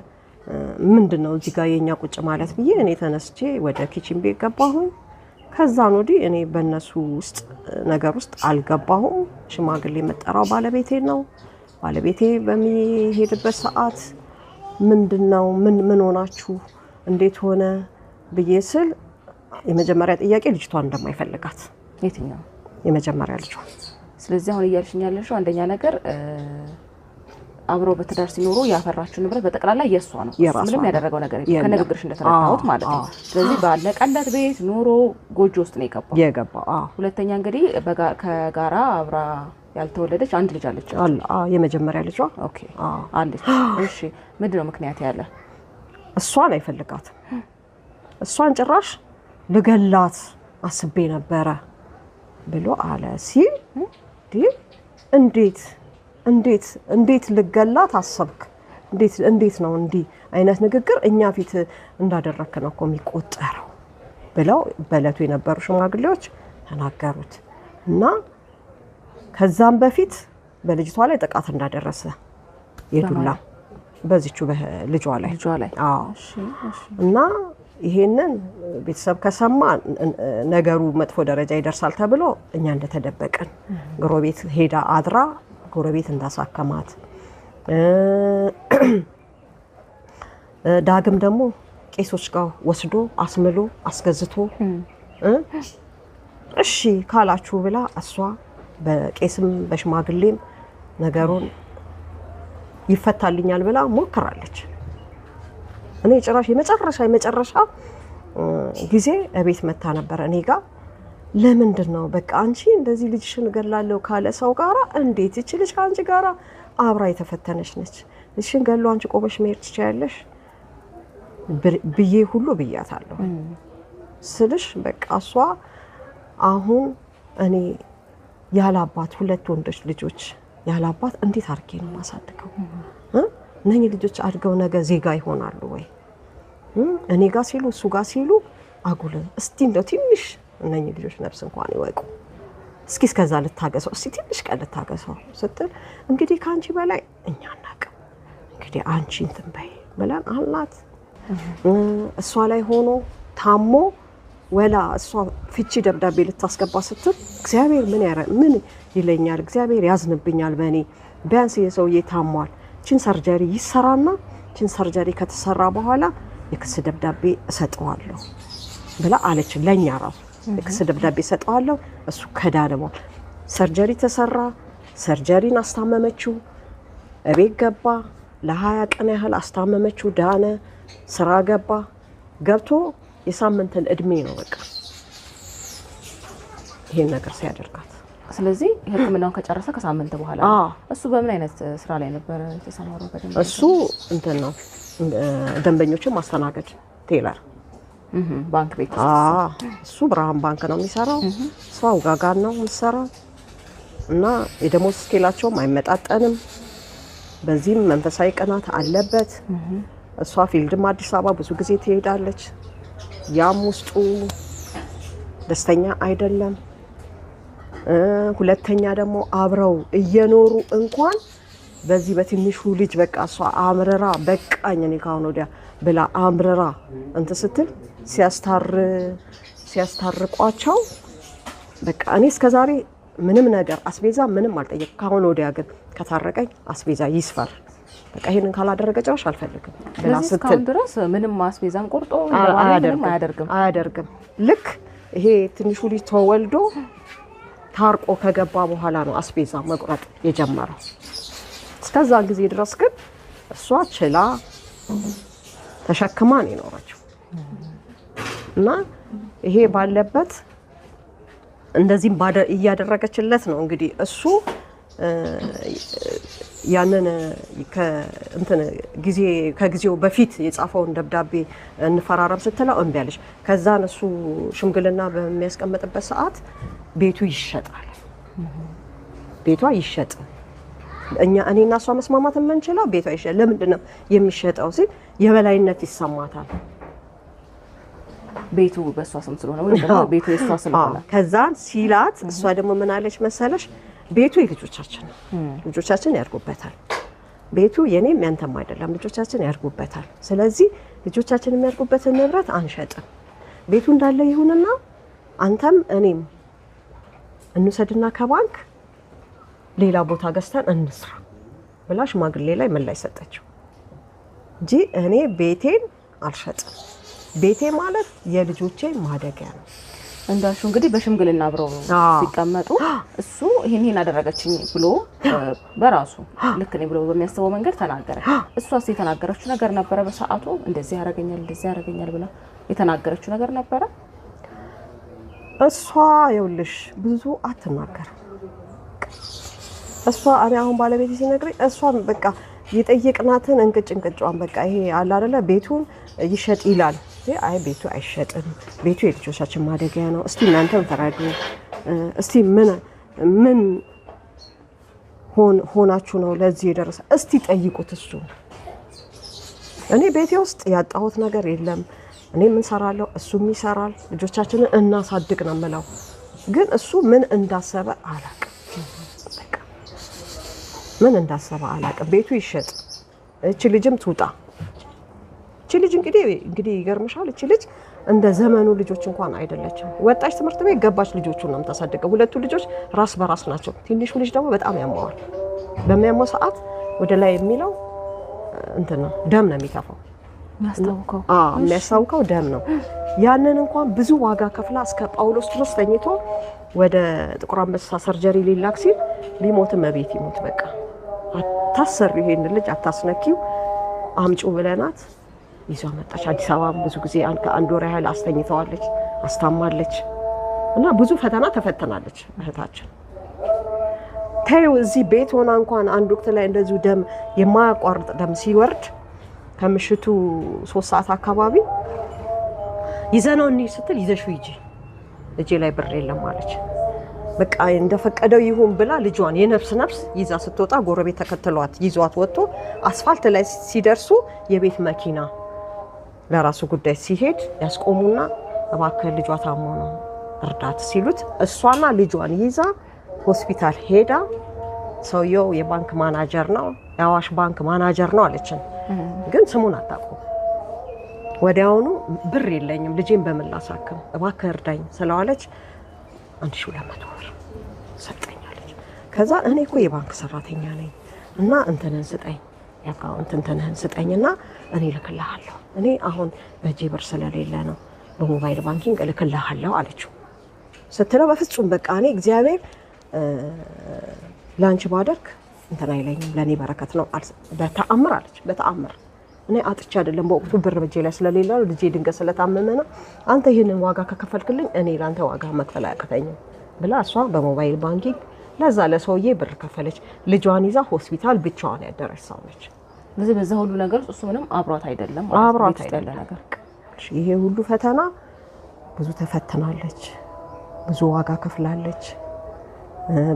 ምንድነው እዚህ ጋር የኛ ቁጭ ማለት ብዬ እኔ ተነስቼ ወደ ኪችን ቤት ገባሁኝ። ከዛን ወዲህ እኔ በእነሱ ውስጥ ነገር ውስጥ አልገባሁም። ሽማግሌ መጠራው ባለቤቴ ነው። ባለቤቴ በሚሄድበት ሰዓት ምንድነው ምን ሆናችሁ እንዴት ሆነ ብዬ ስል የመጀመሪያ ጥያቄ ልጅቷን እንደማይፈልጋት የትኛው የመጀመሪያ ልጅ። ስለዚህ አሁን እያልሽኝ ያለሽው አንደኛ ነገር አብረው በትዳር ሲኖሩ ያፈራችው ንብረት በጠቅላላ የሷ ነው። ምንም ያደረገው ነገር የለም ከንግግርሽ እንደተረዳሁት ማለት ነው። ስለዚህ ባለቀለት ቤት ኑሮ ጎጆ ውስጥ ነው የገባው። ሁለተኛ እንግዲህ ከጋራ አብራ ያልተወለደች አንድ ልጅ አለች። የመጀመሪያ ልጇ ኦኬ አለች። እሺ ምንድነው ምክንያት ያለ? እሷን አይፈልጋትም። እሷን ጭራሽ ልገላት አስቤ ነበረ ብሎ አለ ሲል እንዴት ልገላት አሰብክ? እንዴት ነው እንዲህ አይነት ንግግር እኛ ፊት እንዳደረክ ነው እኮ የሚቆጠረው ብለው በእለቱ የነበሩ ሽማግሌዎች ተናገሩት። እና ከዛም በፊት በልጅቷ ላይ ጥቃት እንዳደረሰ የዱላ በዚቹ በልጇ ላይ እና ይሄንን ቤተሰብ ከሰማ ነገሩ መጥፎ ደረጃ ይደርሳል ተብሎ እኛ እንደተደበቀን ጎረቤት ሄዳ አድራ ጎረቤት እንዳሳከማት ዳግም ደግሞ ቄሶች ጋር ወስዶ አስምሎ አስገዝቶ እሺ ካላችሁ ብላ እሷ በቄስም በሽማግሌም ነገሩን ይፈታልኛል ብላ ሞክራለች። እኔ ጭራሽ የመጨረሻ ጊዜ እቤት መታ ነበር እኔ ጋር። ለምንድነው በቃ አንቺ እንደዚህ ልጅሽን ገላለሁ ካለ ሰው ጋራ እንዴት እቺ ልጅ ካንቺ ጋራ አብራ የተፈተነች ነች፣ ልጅሽን ገሎ አንቺ ቆመሽ መሄድ ትችያለሽ ብዬ ሁሉ ብያታለሁ ስልሽ በቃ እሷ አሁን እኔ ያላባት ሁለት ወንዶች ልጆች ያላባት እንዴት አድርጌ ነው ማሳደገው? እነኚህ ልጆች አድገው ነገ ዜጋ ይሆናሉ ወይ? እኔ ጋር ሲሉ እሱ ጋር ሲሉ አጉል እስቲ እንደው ትንሽ እነኚህ ልጆች ነፍስ እንኳን ይወቁ እስከዛ ልታገሰው እስቲ ትንሽ ቀን ልታገሰው ስትል እንግዲህ ካንቺ በላይ እኛ እናውቅም እንግዲህ አንቺ እንትን በይ ብለን አልናት። እሷ ላይ ሆኖ ታሞ ወላ እሷ ፍቺ ደብዳቤ ልታስገባ ስትል እግዚአብሔር ምን ይለኛል? እግዚአብሔር ያዝንብኛል በእኔ ቢያንስ የሰውዬ ታሟል ቺን ሰርጀሪ ይሰራና ቺን ሰርጀሪ ከተሰራ በኋላ የክስ ደብዳቤ እሰጠዋለሁ ብላ አለች ለኛ ራሱ ክስ ደብዳቤ ሰጠዋለሁ። እሱ ከዳነ በኋላ ሰርጀሪ ተሰራ። ሰርጀሪን አስታመመችው፣ እቤት ገባ። ለ20 ቀን ያህል አስታመመችው፣ ዳነ፣ ስራ ገባ። ገብቶ የሳምንትን እድሜ ነው በቃ ይሄን ነገር ሲያደርጋት። ስለዚህ ህክምናውን ከጨረሰ ከሳምንት በኋላ እሱ በምን አይነት ስራ ላይ ነበር የተሰማራው? በደንብ እሱ እንትን ነው ደንበኞችን ማስተናገድ ቴለር ባንክ ቤት። እሱ ብርሃን ባንክ ነው የሚሰራው። እሷ ውጋጋን ነው የምትሰራው እና የደሞዝ ስኬላቸውም አይመጣጠንም። በዚህም መንፈሳዊ ቅናት አለበት። እሷ ፊልድም አዲስ አበባ ብዙ ጊዜ ትሄዳለች። ያም ውስጡ ደስተኛ አይደለም። ሁለተኛ ደግሞ አብረው እየኖሩ እንኳን በዚህ በትንሹ ልጅ በቃ እሷ አምረራ በቃኝ እኔ ካሁን ወዲያ ብላ አምረራ እንትን ስትል ሲያስታርቋቸው በቃ እኔ እስከዛሬ ምንም ነገር አስቤዛ ምንም አልጠየቅም። ካሁን ወዲያ ግን ከታረቀኝ አስቤዛ ይስፈር፣ በቃ ይሄንን ካላደረገ ጨራሽ አልፈልግም ብላ ስትል ድረስ ምንም አስቤዛን ቆርጦ አያደርግም። ልክ ይሄ ትንሹ ልጅ ተወልዶ ታርቆ ከገባ በኋላ ነው አስቤዛ መቁረጥ የጀመረው። እስከዛ ጊዜ ድረስ ግን እሷ ችላ ተሸክማ ነው የኖረችው እና ይሄ ባለበት እንደዚህም እያደረገችለት ነው እንግዲህ እሱ ያንን ከጊዜው በፊት የጻፈውን ደብዳቤ እንፈራረም ስትለው እምቢ አለች። ከዛን እሱ ሽምግልና በሚያስቀምጥበት ሰዓት ቤቱ ይሸጣል። ቤቷ ይሸጥ እኔና እሷ መስማማት የምንችለው ቤቷ ይሸጥ። ለምንድን ነው የሚሸጠው ሲል የበላይነት ይሰማታል። ቤቱ በእሷ ስም ስለሆነ ወይ ደግሞ ቤቱ የእሷ ስለሆነ ከዛን ሲላት እሷ ደግሞ ምን አለች መሰለሽ? ቤቱ የልጆቻችን ነው፣ ልጆቻችን ያርጉበታል። ቤቱ የኔም ያንተም አይደለም፣ ልጆቻችን ያርጉበታል። ስለዚህ ልጆቻችን የሚያርጉበትን ንብረት አንሸጥም። ቤቱ እንዳለ ይሁንና አንተም እኔም እንውሰድና ከባንክ ሌላ ቦታ ገዝተን እንስራ ብላ ሽማግሌ ላይ ምን ላይ ሰጠችው እንጂ እኔ ቤቴን አልሸጥም። ቤቴ ማለት የልጆቼ ማደጊያ ነው። እንዳልሽው እንግዲህ በሽምግልና አብረው ሲቀመጡ እሱ ይሄን አደረገችኝ ብሎ በራሱ ልክ ነኝ ብሎ በሚያስበው መንገድ ተናገረ። እሷስ የተናገረችው ነገር ነበረ? በሰዓቱ እንደዚህ ያረጋኛል ብላ የተናገረችው ነገር ነበረ? እሷ ይኸውልሽ ብዙ አትናገርም። እሷ እኔ አሁን ባለቤቴ ሲነግረኝ እሷን በቃ የጠየቅናትን እንቅጭዋን በቃ ይሄ አለ አይደለ ቤቱን ይሸጥ ይላል። አይ ቤቱ አይሸጥም፣ ቤቱ የልጆቻችን ማደጊያ ነው። እስቲ እናንተም ፈረዱ። እስቲ ምን ሆናችሁ ነው ለዚህ የደረሰ? እስቲ ጠይቁት እሱ። እኔ ቤቴ ውስጥ ያጣሁት ነገር የለም። እኔ ምን ሰራለሁ፣ እሱም ይሰራል። ልጆቻችንን እናሳድግ ነው የምለው። ግን እሱ ምን እንዳሰበ አላውቅም። በቃ ምን እንዳሰበ አላውቅም። ቤቱ ይሸጥ፣ እቺ ልጅም ትውጣ። እቺ ልጅ እንግዲህ ይገርምሻል። እቺ ልጅ እንደ ዘመኑ ልጆች እንኳን አይደለችም። ወጣች፣ ትምህርት ቤት ገባች፣ ልጆቹን ነው የምታሳድገው። ሁለቱ ልጆች ራስ በራስ ናቸው። ትንሹ ልጅ ደግሞ በጣም ያመዋል። በሚያመው ሰዓት ወደ ላይ የሚለው እንትን ነው፣ ደም ነው የሚተፋው። የሚያስታውከው ደም ነው። ያንን እንኳን ብዙ ዋጋ ከፍላ እስከ ጳውሎስ ድረስ ተኝቶ ወደ ጥቁር አንበሳ ሰርጀሪ ሊላክ ሲል ሊሞትም ቤት ይሞት በቃ አታሰሪው፣ ይሄን ልጅ አታስነኪው፣ አምጪው ብለናት ይዟ መጣች። አዲስ አበባ ብዙ ጊዜ ከአንድ ወር ያህል አስተኝተዋለች፣ አስታማለች እና ብዙ ፈተና ተፈተናለች እህታችን። ተይው እዚህ ቤት ሆና እንኳን አንድ ወቅት ላይ እንደዚሁ ደም የማያቋርጥ ደም ሲወርድ ከምሽቱ 3 ሰዓት አካባቢ ይዘነው እንሂድ ስትል ይዘሽው ሂጂ፣ እጄ ላይ ብር የለም አለች። በቃ እንደፈቀደው ይሁን ብላ ልጇን የነፍስ ይዛ ስትወጣ ጎረቤት ተከትሏት ይዟት ወጥቶ አስፋልት ላይ ሲደርሱ የቤት መኪና ለራሱ ጉዳይ ሲሄድ ያስቆሙና እባክህ ልጇ ታሞ ነው እርዳት ሲሉት እሷና ልጇን ይዛ ሆስፒታል ሄዳ ሰውየው የባንክ ማናጀር ነው፣ የአዋሽ ባንክ ማናጀር ነው አለችን። ግን ስሙን አታውቁም። ወዲያውኑ ብር የለኝም ልጄን በምን ላሳክም እባክህ እርዳኝ ስለዋለች 1200 ብር ሰጠኛለች። ከዛ እኔ እኮ የባንክ ሰራተኛ ነኝ እና እንትንን ስጠኝ የአካውንት እንትንህን ስጠኝና እኔ እልክልሃለሁ፣ እኔ አሁን በእጄ ብር ስለሌለ ነው በሞባይል ባንኪንግ እልክልሃለሁ አለችው። ስትለው በፍጹም በቃ እኔ እግዚአብሔር ላንቺ ባደርግ እንትን አይለኝም ለኔ በረከት ነው በተአምር አለች። በተአምር እኔ አጥቼ አይደለም በወቅቱ ብር በጄ ላይ ስለሌለ ልጄ ድንገት ስለታመመ ነው አንተ ይሄንን ዋጋ ከከፈልክልኝ እኔ ላንተ ዋጋ መክፈል አያቅተኝም ብላ እሷ በሞባይል ባንኪንግ ለዛ ለሰውዬ ብር ከፈለች። ልጇን ይዛ ሆስፒታል ብቻዋን ያደረች ሰው ነች። ስለዚህ በዛ ሁሉ ነገር እሱ ምንም አብሯት አይደለም አብሯት አይደለም ነገር ይሄ ሁሉ ፈተና ብዙ ተፈትናለች፣ ብዙ ዋጋ ከፍላለች።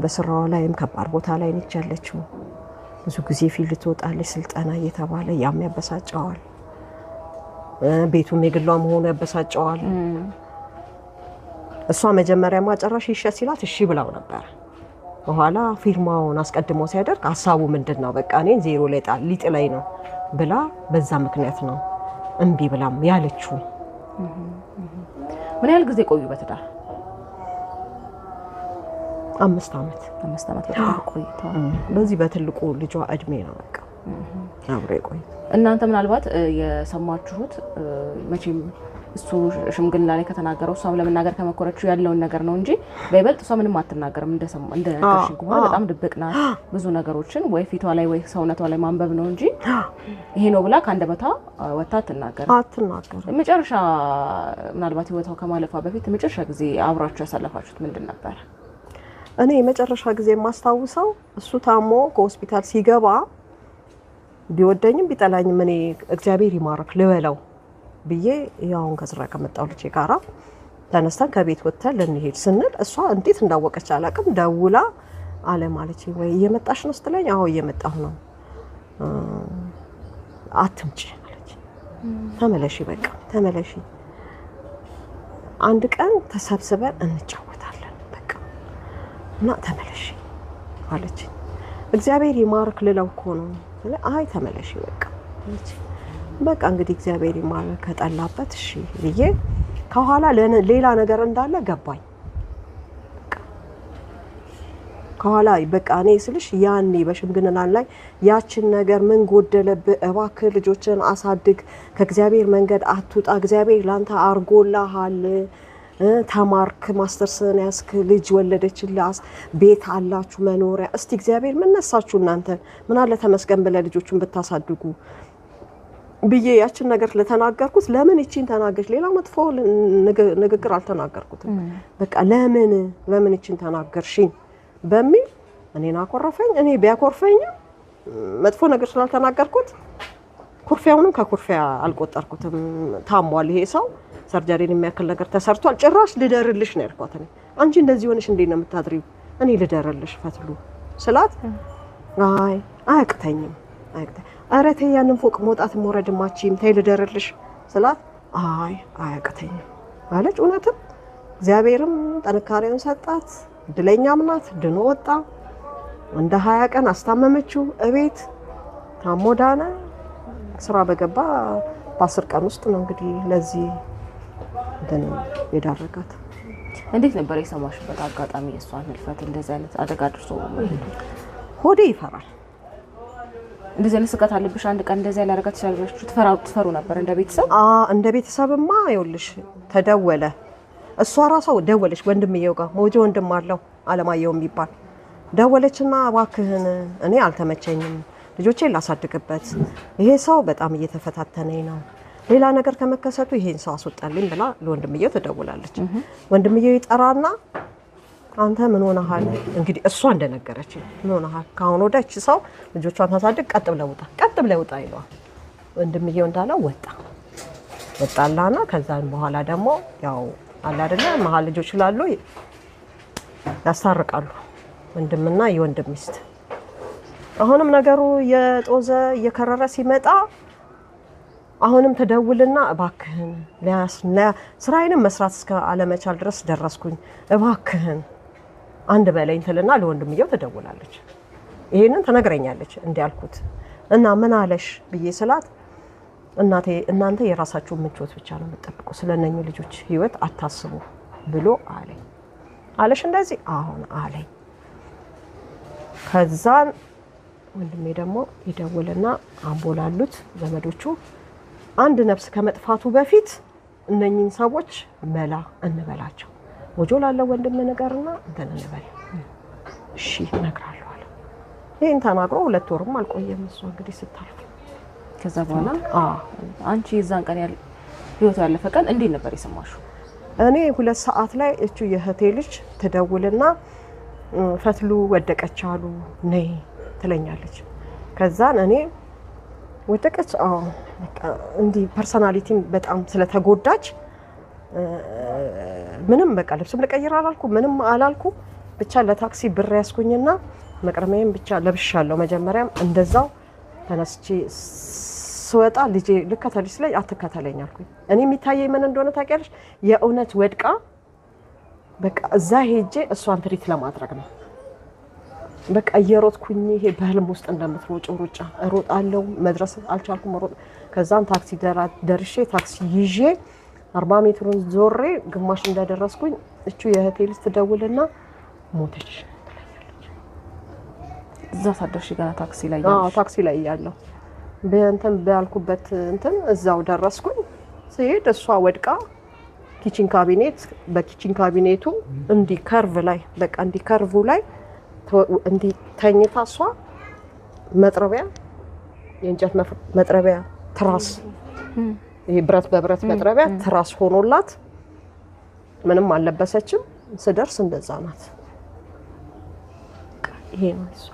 በስራዋ ላይም ከባድ ቦታ ላይ ነች ያለችው። ብዙ ጊዜ ፊልድ ትወጣለች ስልጠና እየተባለ ያም ያበሳጨዋል፣ ቤቱም የግሏ መሆኑ ያበሳጨዋል። እሷ መጀመሪያ ማጨራሽ ይሸ ሲላት እሺ ብላው ነበር። በኋላ ፊርማውን አስቀድሞ ሲያደርግ ሀሳቡ ምንድነው በቃ እኔን ዜሮ ላይ ሊጥለኝ ነው ብላ በዛ ምክንያት ነው እምቢ ብላም ያለችው። ምን ያህል ጊዜ ቆዩ በትዳር? 5 ዓመት በትዳር ቆይተዋል። በዚህ በትልቁ ልጇ እድሜ ነው በቃ አብሮ ቆይ። እናንተ ምናልባት የሰማችሁት መቼም እሱ ሽምግልና ላይ ከተናገረው እሷም ለመናገር ከመኮረችው ያለውን ነገር ነው እንጂ በይበልጥ እሷ ምንም አትናገርም። እንደ ነገርሽ ከሆነ በጣም ድብቅ ናት። ብዙ ነገሮችን ወይ ፊቷ ላይ ወይ ሰውነቷ ላይ ማንበብ ነው እንጂ ይሄ ነው ብላ ከአንደበቷ ወጣ አትናገርም። መጨረሻ ምናልባት ህይወቷ ከማለፏ በፊት መጨረሻ ጊዜ አብራችሁ ያሳለፋችሁት ምንድን ነበር? እኔ መጨረሻ ጊዜ የማስታውሰው እሱ ታሞ ከሆስፒታል ሲገባ ቢወደኝም ቢጠላኝም እኔ እግዚአብሔር ይማረክ ልበለው ብዬ ያውን ከስራ ከመጣው ልጅ ጋራ ተነስተን ከቤት ወጥተን ልንሄድ ስንል እሷ እንዴት እንዳወቀች አላውቅም ደውላ አለ ማለች ወይ እየመጣሽ ነው ስትለኝ አዎ እየመጣሁ ነው አትምጪ አለች። ተመለሺ በቃ ተመለሺ አንድ ቀን ተሰብስበን እንጫወታለን በቃ እና ተመለሺ አለች። እግዚአብሔር ይማረክ ልለው እኮ ነው። አይ ተመለሺ በቃ አለች። በቃ እንግዲህ እግዚአብሔር ይማረክ ከጠላበት እሺ ብዬ ከኋላ ሌላ ነገር እንዳለ ገባኝ። ከኋላ በቃ እኔ ስልሽ ያኔ በሽምግልና ላይ ያችን ነገር ምን ጎደለብህ እባክህ ልጆችን አሳድግ ከእግዚአብሔር መንገድ አትውጣ እግዚአብሔር ላንተ አርጎልሃል ተማርክ ማስተርስን ያስክ ልጅ ወለደችልህ ቤት አላችሁ መኖሪያ እስቲ እግዚአብሔር ምን ነሳችሁ እናንተ ምን አለ ተመስገን ብለ ልጆቹን ብታሳድጉ ብዬ ያችን ነገር ለተናገርኩት ለምን እቺን ተናገርሽ ሌላ መጥፎ ንግግር አልተናገርኩትም። በቃ ለምን እቺን ተናገርሽኝ በሚል እኔና አኮረፈኝ። እኔ ቢያኮርፈኝ መጥፎ ነገር ስላልተናገርኩት ኩርፊያውንም ከኩርፊያ አልቆጠርኩትም። ታሟል ይሄ ሰው ሰርጀሪን የሚያክል ነገር ተሰርቷል ጭራሽ ልደርልሽ ነው ያልኳት። እኔ አንቺ እንደዚህ ሆነሽ እንዴት ነው የምታድሪው እኔ ልደርልሽ ፈትሉ ስላት አይ አያቅተኝም ኧረ ተይ ያንን ፎቅ መውጣት መውረድ ማቺም ተይ ልደርልሽ ስላት አይ አያቅተኝም አለች። እውነትም እግዚአብሔርም ጥንካሬውን ሰጣት። ድለኛም ናት ድኖ ወጣ። እንደ 20 ቀን አስታመመችው እቤት ታሞ ዳነ። ስራ በገባ በ10 ቀን ውስጥ ነው እንግዲህ ለዚህ እንትን የዳረጋት። እንዴት ነበር የሰማሽበት አጋጣሚ የሷን ህልፈት እንደዚህ አይነት አደጋ ደርሶ? ሆዴ ይፈራል። እንደዚህ አይነት ስጋት አለብሽ አንድ ቀን እንደዚህ ያላረጋት ይችላልሽ ትፈሩ ነበር እንደ ቤተሰብ? እንደ ቤተሰብማ ይኸውልሽ ተደወለ። እሷ ራሷ ደወለች ወንድምየው ጋር ሞጆ ወንድም አለው አለማየሁ የሚባል ደወለችና እባክህን እኔ አልተመቸኝም ልጆቼን ላሳድግበት ይሄ ሰው በጣም እየተፈታተነኝ ነው ሌላ ነገር ከመከሰቱ ይሄን ሰው አስወጣልኝ ብላ ለወንድምየው ተደውላለች። ወንድምየው ይጠራና አንተ ምን ሆነሃል? እንግዲህ እሷ እንደነገረች ምን ሆነሃል? ካሁን ወደች ሰው ልጆቿን ታሳድግ ቀጥ ብለው ውጣ ይለዋል። ወንድምየው እንዳለው ወጣላና ከዛን በኋላ ደግሞ ያው አለ አይደለ መሀል ልጆች ስላሉ ያስታርቃሉ ወንድምና የወንድም ሚስት። አሁንም ነገሩ የጦዘ እየከረረ ሲመጣ አሁንም ተደውልና እባክህን ስራዬንም መስራት እስከ አለመቻል ድረስ ደረስኩኝ እባክህን አንድ በለኝ ትልና ለወንድምየው ተደውላለች። ይሄንን ተነግረኛለች እንዲያልኩት እና ምን አለሽ ብዬ ስላት እናንተ የራሳችሁ ምቾት ብቻ ነው የምትጠብቁ ስለነኝ ልጆች ህይወት አታስቡ ብሎ አለሽ እንደዚህ አሁን አለኝ። ከዛን ወንድሜ ደግሞ ይደውልና አምቦላሉት ዘመዶቹ አንድ ነፍስ ከመጥፋቱ በፊት እነኚህን ሰዎች መላ እንበላቸው ወጆ ላለው ወንድም ነገርና እንትን እንበል እሺ እነግራለሁ አለ። ይሄን ተናግሮ 2 ወርም አልቆየም እሱ እንግዲህ ስታልፍ። ከዛ በኋላ አንቺ የዛን ቀን ህይወቱ ያለፈ ቀን እንዴት ነበር የሰማሽው? እኔ 2 ሰዓት ላይ እቹ የእህቴ ልጅ ትደውልና ፈትሉ ወደቀች አሉ ነይ ትለኛለች። ከዛን እኔ ወደቀች በቃ እንዲ ፐርሰናሊቲም በጣም ስለተጎዳች ምንም በቃ ልብስም ልቀይር አላልኩ ምንም አላልኩ። ብቻ ለታክሲ ብር ያስኩኝና መቅረሜን ብቻ ለብሻለሁ። መጀመሪያም እንደዛው ተነስቼ ስወጣ ልጄ ልከተልሽ ላይ አትከተለኝ አልኩኝ። እኔ የሚታየኝ ምን እንደሆነ ታውቂያለሽ? የእውነት ወድቃ በቃ እዛ ሄጄ እሷን ትሪት ለማድረግ ነው። በቃ እየሮጥኩኝ ይሄ በህልም ውስጥ እንደምትሮጭ ሩጫ እሮጣለሁ። መድረስ አልቻልኩም ሮጥ። ከዛም ታክሲ ደርሼ ታክሲ ይዤ 40 ሜትሩን ዞሬ ግማሽ እንደደረስኩኝ እቹ የእህቴ ልጅ ትደውልና ሞተች ትለኛለች። እዛ ሳደርሽ ገና ታክሲ ላይ ታክሲ ላይ ያለው በእንትን ባልኩበት እንትን እዛው ደረስኩኝ። ሲሄድ እሷ ወድቃ ኪችን ካቢኔት በኪችን ካቢኔቱ እንዲ ከርቭ ላይ በቃ እንዲ ከርቭ ላይ እንዲ ተኝታ እሷ መጥረቢያ የእንጨት መጥረቢያ ትራስ ይሄ ብረት በብረት መጥረቢያ ትራስ ሆኖላት ምንም አልለበሰችም። ስደርስ እንደዛ ናት። ይሄ ነው እሱ።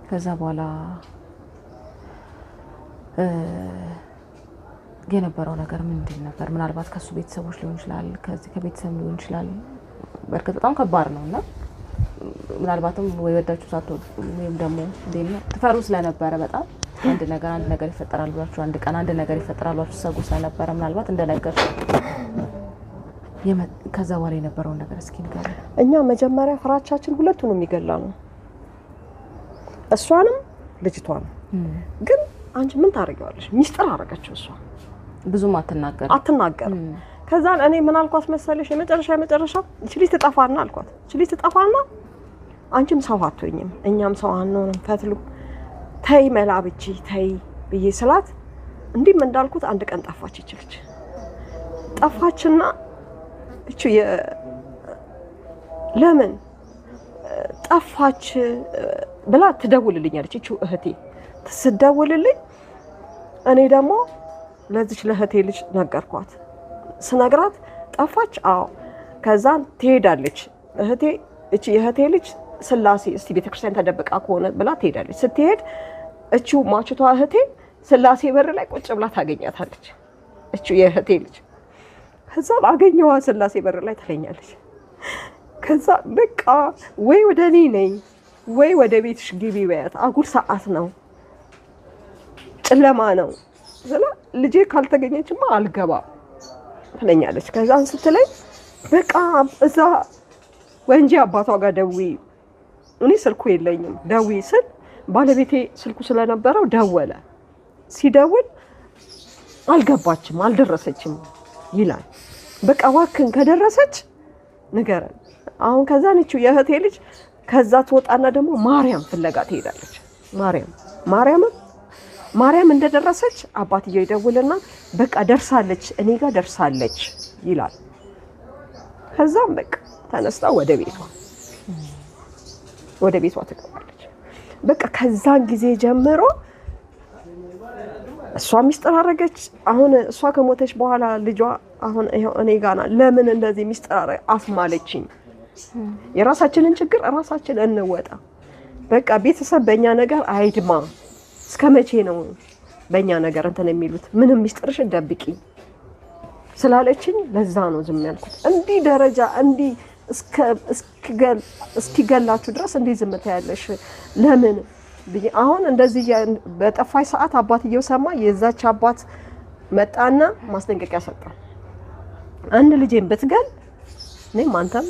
ከዛ በኋላ የነበረው ነገር ምንድን ነበር? ምናልባት ከሱ ቤተሰቦች ሊሆን ይችላል፣ ከዚህ ከቤተሰብ ሊሆን ይችላል። በርግጥ በጣም ከባድ ነውና ምናልባትም ወይ ወዳችሁ ሳትወዱ ወይም ደግሞ እንደኛ ተፈሩ ስለነበረ በጣም አንድ ነገር ይፈጠራል ብላችሁ አንድ ቀን አንድ ነገር ይፈጠራል ብላችሁ ሰጉ ስለነበረ ምናልባት እንደነገር ከዛ በኋላ የነበረው ነገር እስኪ ንገረኝ። እኛ መጀመሪያ ፍራቻችን ሁለቱንም ይገላል ነው፣ እሷንም ልጅቷን። ግን አንቺ ምን ታረጋለሽ? ሚስጥር አረጋቸው። እሷ ብዙም አትናገር። ከዛ እኔ ምን አልኳት መሰለሽ? የመጨረሻ እቺ ልጅ ትጠፋና አልኳት። እቺ ልጅ ትጠፋና አንቺም ሰው አትሆኝም እኛም ሰው አንሆንም ፈትሉ ተይ መላብቺ ተይ ብዬ ስላት እንዲም እንዳልኩት አንድ ቀን ጠፋች። እቺ ልጅ ጠፋችና እቺ ለምን ጠፋች ብላ ትደውልልኛለች። እቺ እህቴ ትስደውልልኝ እኔ ደግሞ ለዚች ለእህቴ ልጅ ነገርኳት። ስነግራት ጠፋች። ከዛን ትሄዳለች እህቴ እቺ የእህቴ ልጅ ስላሴ እስቲ ቤተክርስቲያን ተደብቃ ከሆነ ብላ ትሄዳለች። ስትሄድ እቺው ማችቷ እህቴ ስላሴ በር ላይ ቁጭ ብላ ታገኛታለች። እቺ የእህቴ ልጅ ከዛ አገኘዋ ስላሴ በር ላይ ትለኛለች። ከዛ በቃ ወይ ወደ እኔ ነኝ ወይ ወደ ቤትሽ ግቢ በያት፣ አጉል ሰዓት ነው ጨለማ ነው ስለ ልጄ ካልተገኘችማ አልገባም ትለኛለች። ከዛን ስትለኝ በቃ እዛ ወንጂ አባቷ ጋር ደውዪ፣ እኔ ስልኩ የለኝም ደውዪ ስል ባለቤቴ ስልኩ ስለነበረው ደወለ። ሲደውል አልገባችም አልደረሰችም ይላል። በቃ ዋክን ከደረሰች ንገረን። አሁን ከዛ ነች የእህቴ ልጅ ከዛ ትወጣና ደግሞ ማርያም ፍለጋ ትሄዳለች። ማርያም እንደደረሰች አባትየው ይደውልና በቃ ደርሳለች እኔ ጋር ደርሳለች ይላል። ከዛም በቃ ተነስታ ወደ ቤቷ ትገባለች። በቃ ከዛን ጊዜ ጀምሮ እሷ ሚስጥር አረገች። አሁን እሷ ከሞተች በኋላ ልጇ አሁን እኔ ጋር ናት። ለምን እንደዚህ ሚስጥር አስማለችኝ? የራሳችንን ችግር ራሳችን እንወጣ። በቃ ቤተሰብ በእኛ ነገር አይድማ። እስከመቼ ነው በእኛ ነገር እንትን የሚሉት? ምንም ሚስጥርሽን ደብቂ ስላለችኝ ለዛ ነው ዝም ያልኩት። እንዲህ ደረጃ እንዲህ እስኪገላችሁ ድረስ እንዲህ ዝም ታያለሽ ለምን? አሁን እንደዚህ በጠፋይ ሰዓት አባትየው ሰማ። የዛች አባት መጣና ማስጠንቀቂያ ሰጣ። አንድ ልጄን ብትገል እኔም አንተም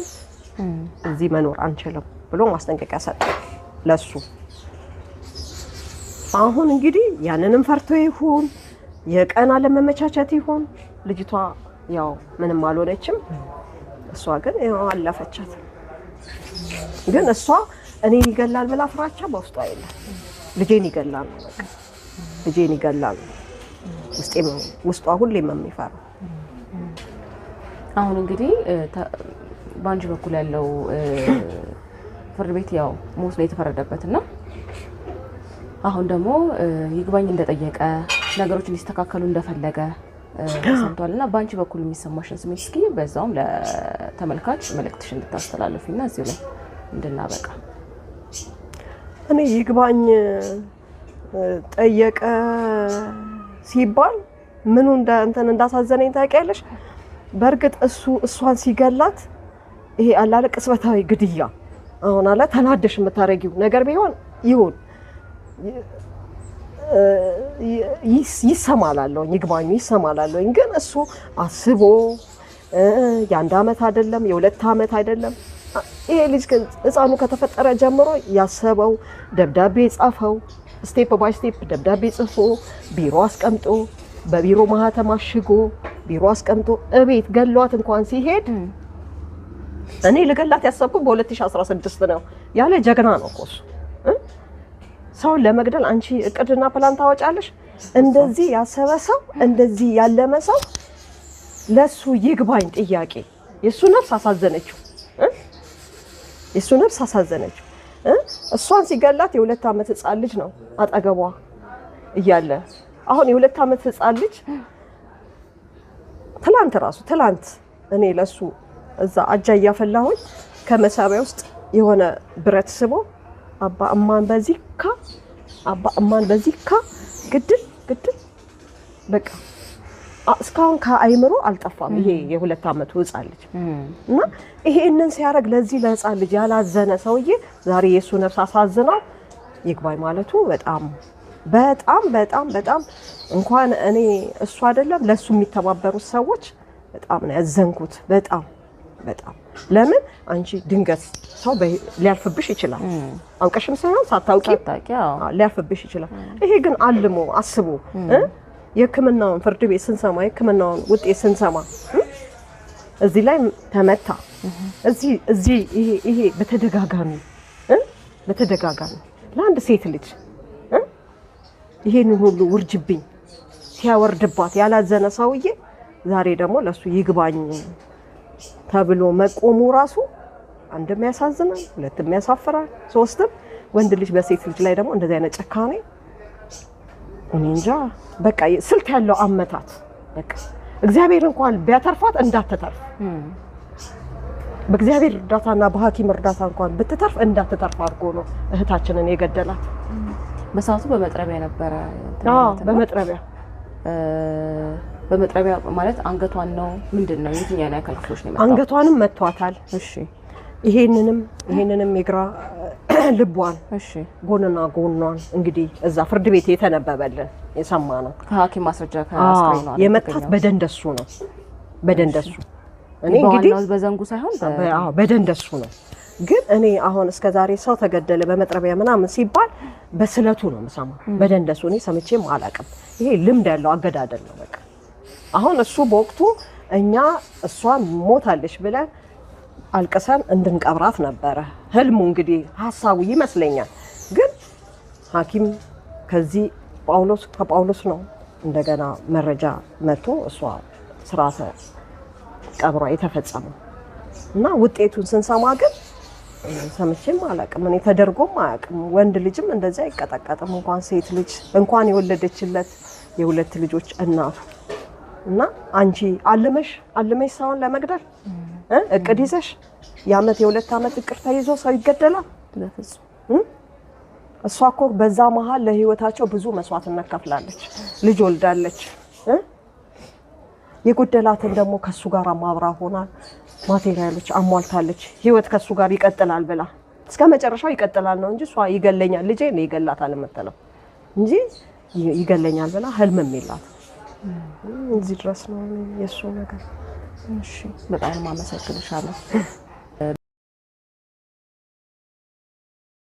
እዚህ መኖር አንችልም ብሎ ማስጠንቀቂያ ሰጣ ለሱ። አሁን እንግዲህ ያንንም ፈርቶ ይሁን የቀን አለመመቻቸት ይሁን ልጅቷ ያው ምንም አልሆነችም። እሷ ግን ያው አለፈቻት። ግን እሷ እኔን ይገላል ብላ ፍራቻ በውስጧ የለም። ልጄን ይገላል በቃ ልጄን ይገላል ውስጧ ሁሌም የሚፈራ። አሁን እንግዲህ ባንቺ በኩል ያለው ፍርድ ቤት ያው ሞት ላይ የተፈረደበትና አሁን ደግሞ ይግባኝ እንደጠየቀ ነገሮች እንዲስተካከሉ እንደፈለገ ሰምቷልና ባንቺ በኩል የሚሰማሽን ስሜት እስኪ በዛውም ለተመልካች መልእክትሽን እንድታስተላልፊና እዚሁ ላይ እንድናበቃ። እኔ ይግባኝ ጠየቀ ሲባል ምኑ እንዳሳዘነኝ ታውቂያለሽ? በእርግጥ እሷን ሲገላት ይሄ አላለ ቅጽበታዊ ግድያ አሁን አለ ተናደሽ የምታረጊው ነገር ቢሆን ይሁን ይሰማላለሁ ይግባኝ ይሰማላለሁ። ግን እሱ አስቦ የ1 አመት አይደለም የ2 አመት አይደለም ይሄ ልጅ ህፃኑ ከተፈጠረ ጀምሮ ያሰበው ደብዳቤ ጻፈው ስቴፕ ባይ ስቴፕ ደብዳቤ ጽፎ ቢሮ አስቀምጦ በቢሮ ማህተም አሽጎ ቢሮ አስቀምጦ እቤት ገሏት እንኳን ሲሄድ እኔ ልገላት ያሰብኩት በ2016 ነው ያለ ጀግና ነው እኮ እሱ። ሰውን ለመግደል አንቺ እቅድና ፕላን ታወጫለሽ? እንደዚህ ያሰበ ሰው እንደዚህ ያለመ ሰው ለሱ ይግባኝ ጥያቄ የሱ ነፍስ አሳዘነችው የሱ ነፍስ አሳዘነችው። እሷን ሲገላት የ2 አመት ህፃን ልጅ ነው አጠገቧ እያለ አሁን የ2 አመት ህፃን ልጅ ትላንት እኔ ለሱ እዛ አጃ እያፈላሁኝ ከመሳቢያ ውስጥ የሆነ ብረት ስቦ አባ እማን በዚካ ግድል በቃ እስካሁን ከአይምሮ አልጠፋም ይሄ የ2 አመቱ ህፃን ልጅ እና ይሄንን ሲያደርግ ለዚህ ለህፃን ልጅ ያላዘነ ሰውዬ ዛሬ የሱ ነፍስ አሳዝናው ይግባኝ ማለቱ በጣም እንኳን እኔ እሱ አይደለም ለሱ የሚተባበሩት ሰዎች በጣም ነው ያዘንኩት። በጣም ለምን አንቺ ድንገት ሰው ሊያልፍብሽ ይችላል አውቀሽም ሳይሆን ሳታውቂ ሊያልፍብሽ ይችላል። ይሄ ግን አልሞ አስቦ የህክምናውን ፍርድ ቤት ስንሰማ የህክምናውን ውጤት ስንሰማ እዚህ ላይ ተመታ እዚህ ይሄ በተደጋጋሚ ለአንድ ሴት ልጅ ይሄንን ሁሉ ውርጅብኝ ሲያወርድባት ያላዘነ ሰውዬ ዛሬ ደግሞ ለሱ ይግባኝ ተብሎ መቆሙ ራሱ አንድም ያሳዝናል፣ ሁለትም ያሳፍራል፣ ሶስትም ወንድ ልጅ በሴት ልጅ ላይ ደግሞ እንደዚህ አይነት ጭካኔ እኔ እንጃ። በቃ ስልት ያለው አመታት በቃ እግዚአብሔር እንኳን ቢያተርፋት እንዳትተርፍ በእግዚአብሔር እርዳታና በሐኪም እርዳታ እንኳን ብትተርፍ እንዳትተርፍ አድርጎ ነው እህታችንን የገደላት። በሰዓቱ በመጥረቢያ ነበረ። በመጥረቢያ ማለት አንገቷን ነው ምንድነው የትኛው ያካል ክፍሎች ነው የመጣው? አንገቷንም መቷታል። እሺ ይሄንንም የግራ ልቧን ጎንና ጎኗን እንግዲህ እዛ ፍርድ ቤት የተነበበልን የሰማነው ከሐኪም ማስረጃ ከአስክሬኗ የመታት በደንደሱ ነው። እኔ እንግዲህ በዘንጉ ሳይሆን በደንደሱ ነው። ግን እኔ አሁን እስከዛሬ ሰው ተገደለ በመጥረቢያ ምናምን ሲባል በስለቱ ነው የምሰማው። በደንደሱ እኔ ሰምቼም አላውቅም። ይሄ ልምድ ያለው አገዳደል ነው በቃ። አሁን እሱ በወቅቱ እኛ እሷን ሞታለች ብለን አልቀሰን እንድንቀብራት ነበረ ህልሙ እንግዲህ ሐሳቡ ይመስለኛል። ግን ሐኪም ከዚህ ከጳውሎስ ነው እንደገና መረጃ መጥቶ እሷ ስርዓተ ቀብሯ የተፈጸመው እና ውጤቱን ስንሰማ ግን ሰምቼም አላውቅም። እኔ ተደርጎም አያውቅም። ወንድ ልጅም እንደዛ አይቀጠቀጥም እንኳን ሴት ልጅ እንኳን የወለደችለት የ2 ልጆች እናቱ እና አንቺ አልመሽ ሰውን ለመግደል እቅድ ይዘሽ የአመት የ2 አመት እቅድ ተይዞ ሰው ይገደላል? ለፍጹም። እሷ እኮ በዛ መሃል ለህይወታቸው ብዙ መስዋዕትነት ከፍላለች። ልጅ ወልዳለች። የጎደላትን ደግሞ ከሱ ጋር ማብራ ሆና ማቴሪያሎች አሟልታለች። ህይወት ከሱ ጋር ይቀጥላል ብላ እስከ መጨረሻው ይቀጥላል ነው እንጂ እሷ ይገለኛል ልጄ ነው ይገላታል የምትለው እንጂ ይገለኛል ብላ ህልምም የላት። እዚህ ድረስ ነው የሱ ነገር። እሺ በጣም ማመሰግንሻለሁ።